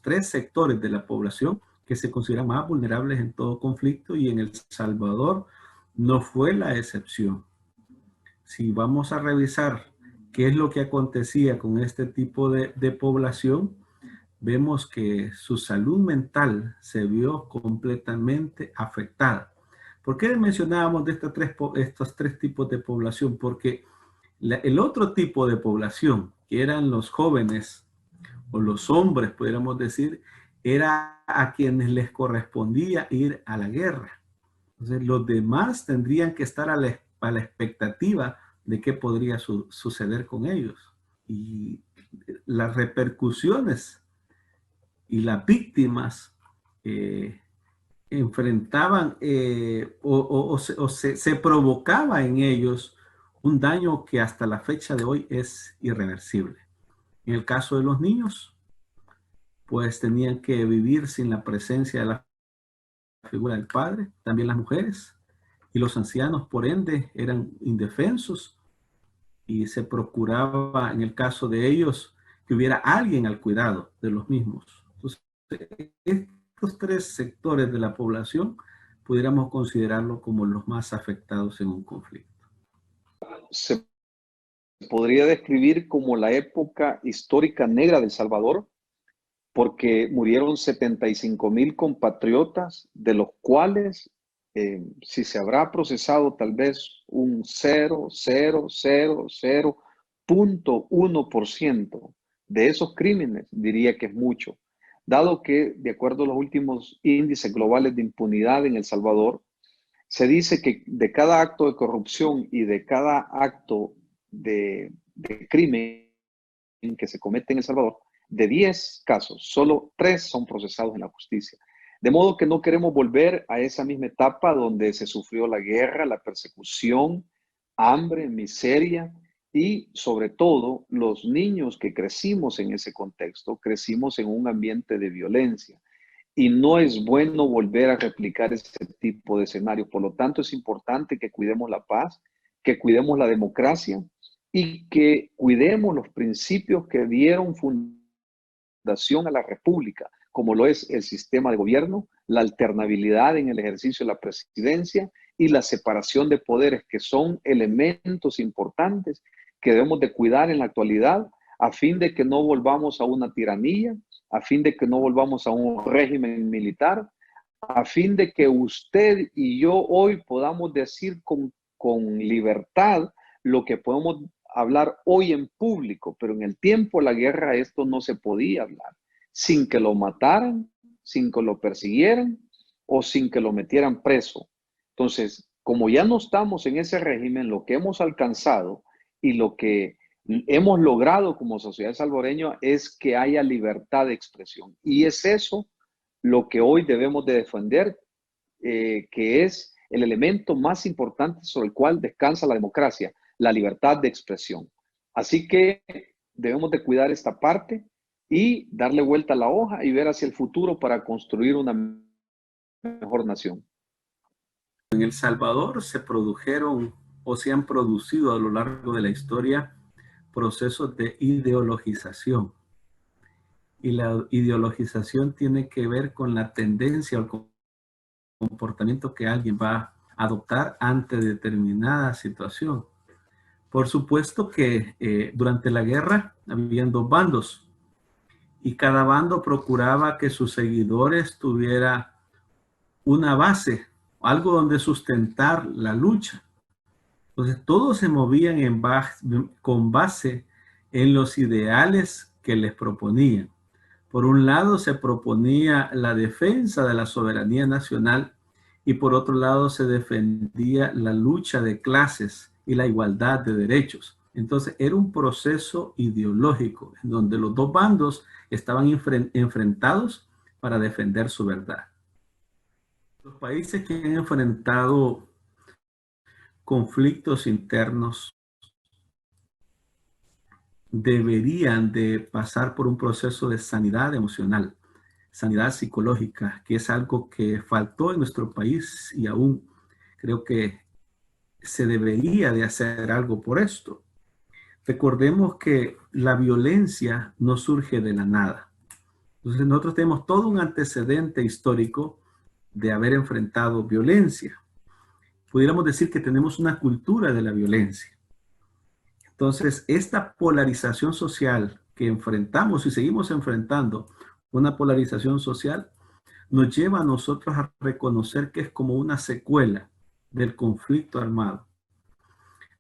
tres sectores de la población que se consideran más vulnerables en todo conflicto, y en El Salvador no fue la excepción. Si vamos a revisar qué es lo que acontecía con este tipo de población, vemos que su salud mental se vio completamente afectada. ¿Por qué mencionábamos de estos tres tipos de población? Porque el otro tipo de población, que eran los jóvenes o los hombres, podríamos decir, era a quienes les correspondía ir a la guerra. Entonces, los demás tendrían que estar a la expectativa de qué podría suceder con ellos. Y las repercusiones y las víctimas enfrentaban se provocaba en ellos un daño que hasta la fecha de hoy es irreversible. En el caso de los niños, pues tenían que vivir sin la presencia de la figura del padre. También las mujeres y los ancianos, por ende, eran indefensos, y se procuraba, en el caso de ellos, que hubiera alguien al cuidado de los mismos. Entonces, estos tres sectores de la población pudiéramos considerarlo como los más afectados en un conflicto. Se podría describir como la época histórica negra de El Salvador, porque murieron 75,000 compatriotas, de los cuales, si se habrá procesado tal vez un 0,0000.1% de esos crímenes, diría que es mucho, dado que, de acuerdo a los últimos índices globales de impunidad en El Salvador, se dice que de cada acto de corrupción y de cada acto de crimen que se comete en El Salvador, de 10 casos, solo 3 son procesados en la justicia. De modo que no queremos volver a esa misma etapa donde se sufrió la guerra, la persecución, hambre, miseria, y sobre todo los niños que crecimos en ese contexto, crecimos en un ambiente de violencia. Y no es bueno volver a replicar ese tipo de escenario. Por lo tanto, es importante que cuidemos la paz, que cuidemos la democracia y que cuidemos los principios que dieron fundación a la República, como lo es el sistema de gobierno, la alternabilidad en el ejercicio de la presidencia y la separación de poderes, que son elementos importantes que debemos de cuidar en la actualidad, a fin de que no volvamos a una tiranía, a fin de que no volvamos a un régimen militar, a fin de que usted y yo hoy podamos decir con libertad lo que podemos hablar hoy en público, pero en el tiempo de la guerra esto no se podía hablar, sin que lo mataran, sin que lo persiguieran o sin que lo metieran preso. Entonces, como ya no estamos en ese régimen, lo que hemos alcanzado y lo que hemos logrado como sociedad salvadoreña es que haya libertad de expresión. Y es eso lo que hoy debemos de defender, que es el elemento más importante sobre el cual descansa la democracia, la libertad de expresión. Así que debemos de cuidar esta parte y darle vuelta a la hoja y ver hacia el futuro para construir una mejor nación. En El Salvador se produjeron o se han producido a lo largo de la historia procesos de ideologización. Y la ideologización tiene que ver con la tendencia o el comportamiento que alguien va a adoptar ante determinada situación. Por supuesto que durante la guerra habían dos bandos y cada bando procuraba que sus seguidores tuvieran una base, algo donde sustentar la lucha. Entonces todos se movían con base en los ideales que les proponían. Por un lado se proponía la defensa de la soberanía nacional y por otro lado se defendía la lucha de clases y la igualdad de derechos. Entonces era un proceso ideológico en donde los dos bandos estaban enfrentados para defender su verdad. Los países que han enfrentado conflictos internos deberían de pasar por un proceso de sanidad emocional, sanidad psicológica, que es algo que faltó en nuestro país y aún creo que se debería de hacer algo por esto. Recordemos que la violencia no surge de la nada. Entonces nosotros tenemos todo un antecedente histórico de haber enfrentado violencia. Pudiéramos decir que tenemos una cultura de la violencia. Entonces, esta polarización social que enfrentamos y seguimos enfrentando, una polarización social, nos lleva a nosotros a reconocer que es como una secuela del conflicto armado.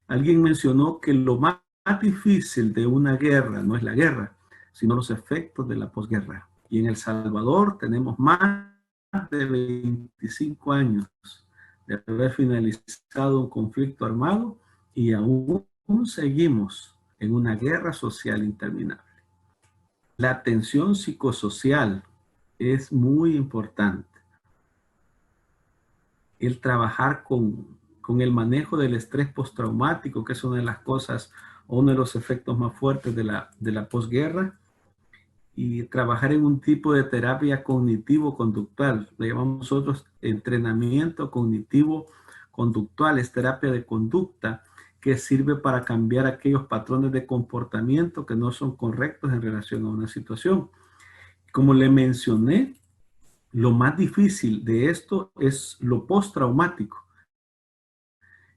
Alguien mencionó que lo más difícil de una guerra no es la guerra, sino los efectos de la posguerra. Y en El Salvador tenemos más de 25 años de haber finalizado un conflicto armado y aún seguimos en una guerra social interminable. La atención psicosocial es muy importante. El trabajar con el manejo del estrés postraumático, que es una de las cosas, o uno de los efectos más fuertes de la posguerra, y trabajar en un tipo de terapia cognitivo-conductual. Le llamamos nosotros entrenamiento cognitivo-conductual, es terapia de conducta que sirve para cambiar aquellos patrones de comportamiento que no son correctos en relación a una situación. Como le mencioné, lo más difícil de esto es lo postraumático.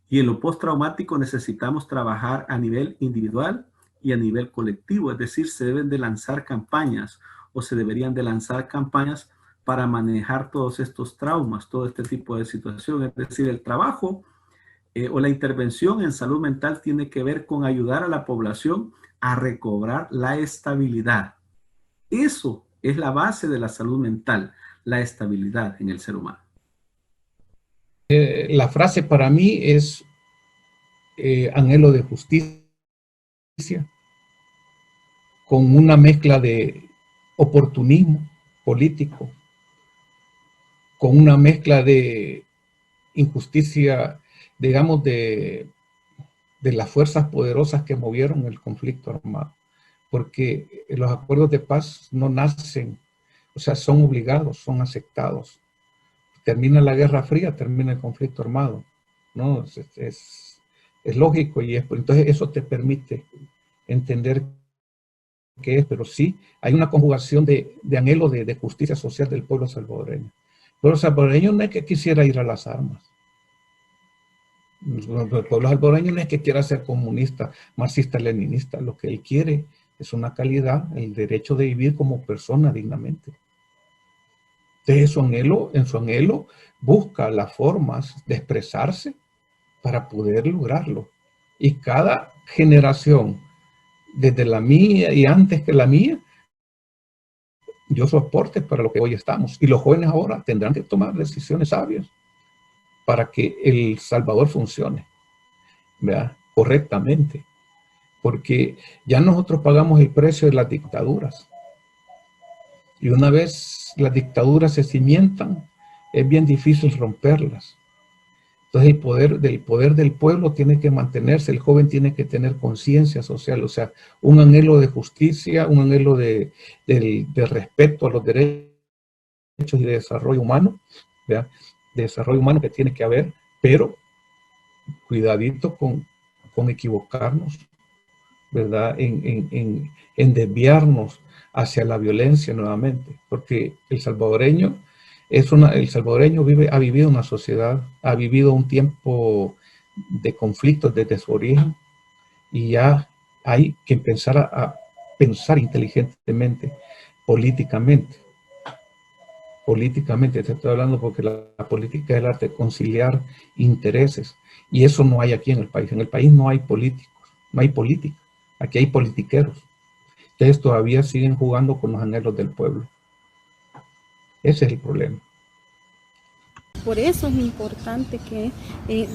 Y en lo postraumático necesitamos trabajar a nivel individual y a nivel colectivo, es decir, se deben de lanzar campañas o se deberían de lanzar campañas para manejar todos estos traumas, todo este tipo de situaciones. Es decir, el trabajo o la intervención en salud mental tiene que ver con ayudar a la población a recobrar la estabilidad. Eso es la base de la salud mental, la estabilidad en el ser humano. La frase para mí es anhelo de justicia, con una mezcla de oportunismo político, con una mezcla de injusticia, digamos, de las fuerzas poderosas que movieron el conflicto armado. Porque los acuerdos de paz no nacen, o sea, son obligados, son aceptados. Termina la Guerra Fría, termina el conflicto armado, ¿no? Es lógico y entonces eso te permite entender qué es, pero sí hay una conjugación de anhelo de justicia social del pueblo salvadoreño. El pueblo salvadoreño no es que quisiera ir a las armas. El pueblo salvadoreño no es que quiera ser comunista, marxista, leninista. Lo que él quiere es una calidad, el derecho de vivir como persona dignamente. Entonces, en su anhelo busca las formas de expresarse para poder lograrlo. Y cada generación, desde la mía y antes que la mía, dio soporte para lo que hoy estamos. Y los jóvenes ahora tendrán que tomar decisiones sabias para que El Salvador funcione, ¿verdad? Correctamente. Porque ya nosotros pagamos el precio de las dictaduras. Y una vez las dictaduras se cimientan, es bien difícil romperlas. Entonces el poder del pueblo tiene que mantenerse, el joven tiene que tener conciencia social, o sea, un anhelo de justicia, un anhelo de respeto a los derechos y de desarrollo humano, ¿verdad? De desarrollo humano que tiene que haber, pero cuidadito con equivocarnos, ¿verdad? En desviarnos hacia la violencia nuevamente, porque el salvadoreño ha vivido una sociedad, ha vivido un tiempo de conflictos desde su origen, y ya hay que empezar a pensar inteligentemente, políticamente, te estoy hablando porque la política es el arte de conciliar intereses, y eso no hay aquí en el país no hay políticos, no hay política, aquí hay politiqueros. Ustedes todavía siguen jugando con los anhelos del pueblo. Ese es el problema. Por eso es importante que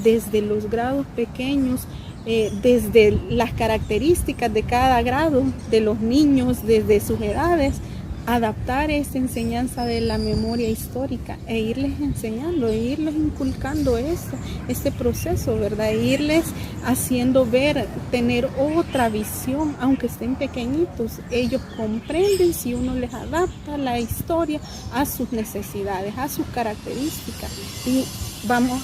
desde los grados pequeños, desde las características de cada grado de los niños, desde sus edades, adaptar esa enseñanza de la memoria histórica e irles enseñando, e irles inculcando este proceso, ¿verdad? E irles haciendo ver, tener otra visión, aunque estén pequeñitos, ellos comprenden si uno les adapta la historia a sus necesidades, a sus características. Y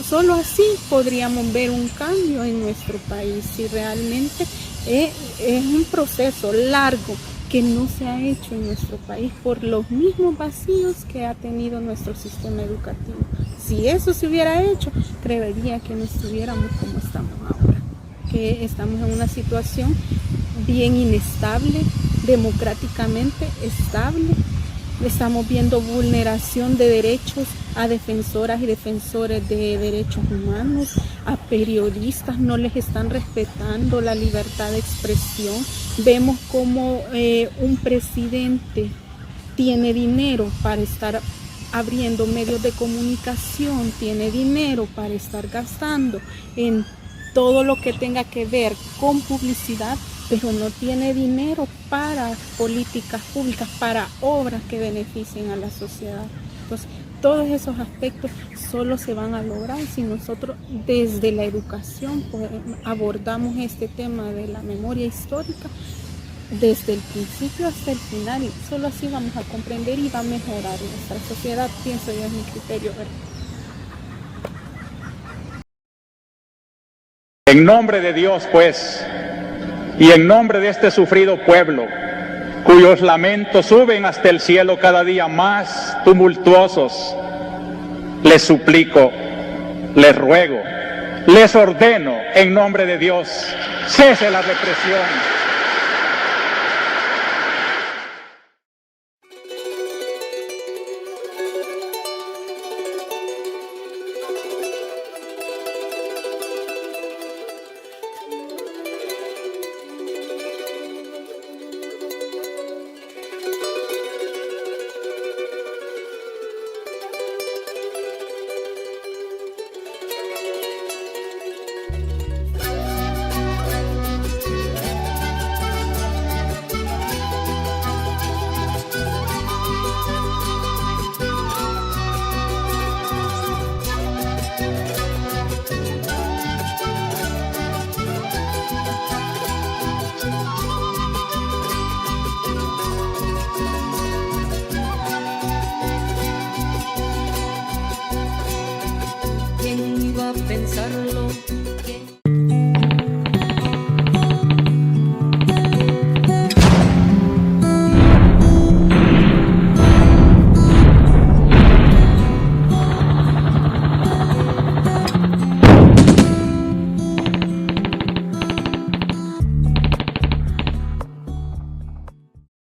solo así podríamos ver un cambio en nuestro país, si realmente Es un proceso largo que no se ha hecho en nuestro país por los mismos vacíos que ha tenido nuestro sistema educativo. Si eso se hubiera hecho, creería que no estuviéramos como estamos ahora, que estamos en una situación bien inestable, democráticamente estable. Estamos viendo vulneración de derechos a defensoras y defensores de derechos humanos, a periodistas no les están respetando la libertad de expresión. Vemos como un presidente tiene dinero para estar abriendo medios de comunicación, tiene dinero para estar gastando en todo lo que tenga que ver con publicidad, pero no tiene dinero para políticas públicas, para obras que beneficien a la sociedad. Entonces, todos esos aspectos solo se van a lograr si nosotros desde la educación pues, abordamos este tema de la memoria histórica desde el principio hasta el final. Solo así vamos a comprender y va a mejorar nuestra sociedad, pienso yo, es mi criterio, ¿verdad? En nombre de Dios, pues, y en nombre de este sufrido pueblo, cuyos lamentos suben hasta el cielo cada día más tumultuosos, les suplico, les ruego, les ordeno, en nombre de Dios, cese la represión.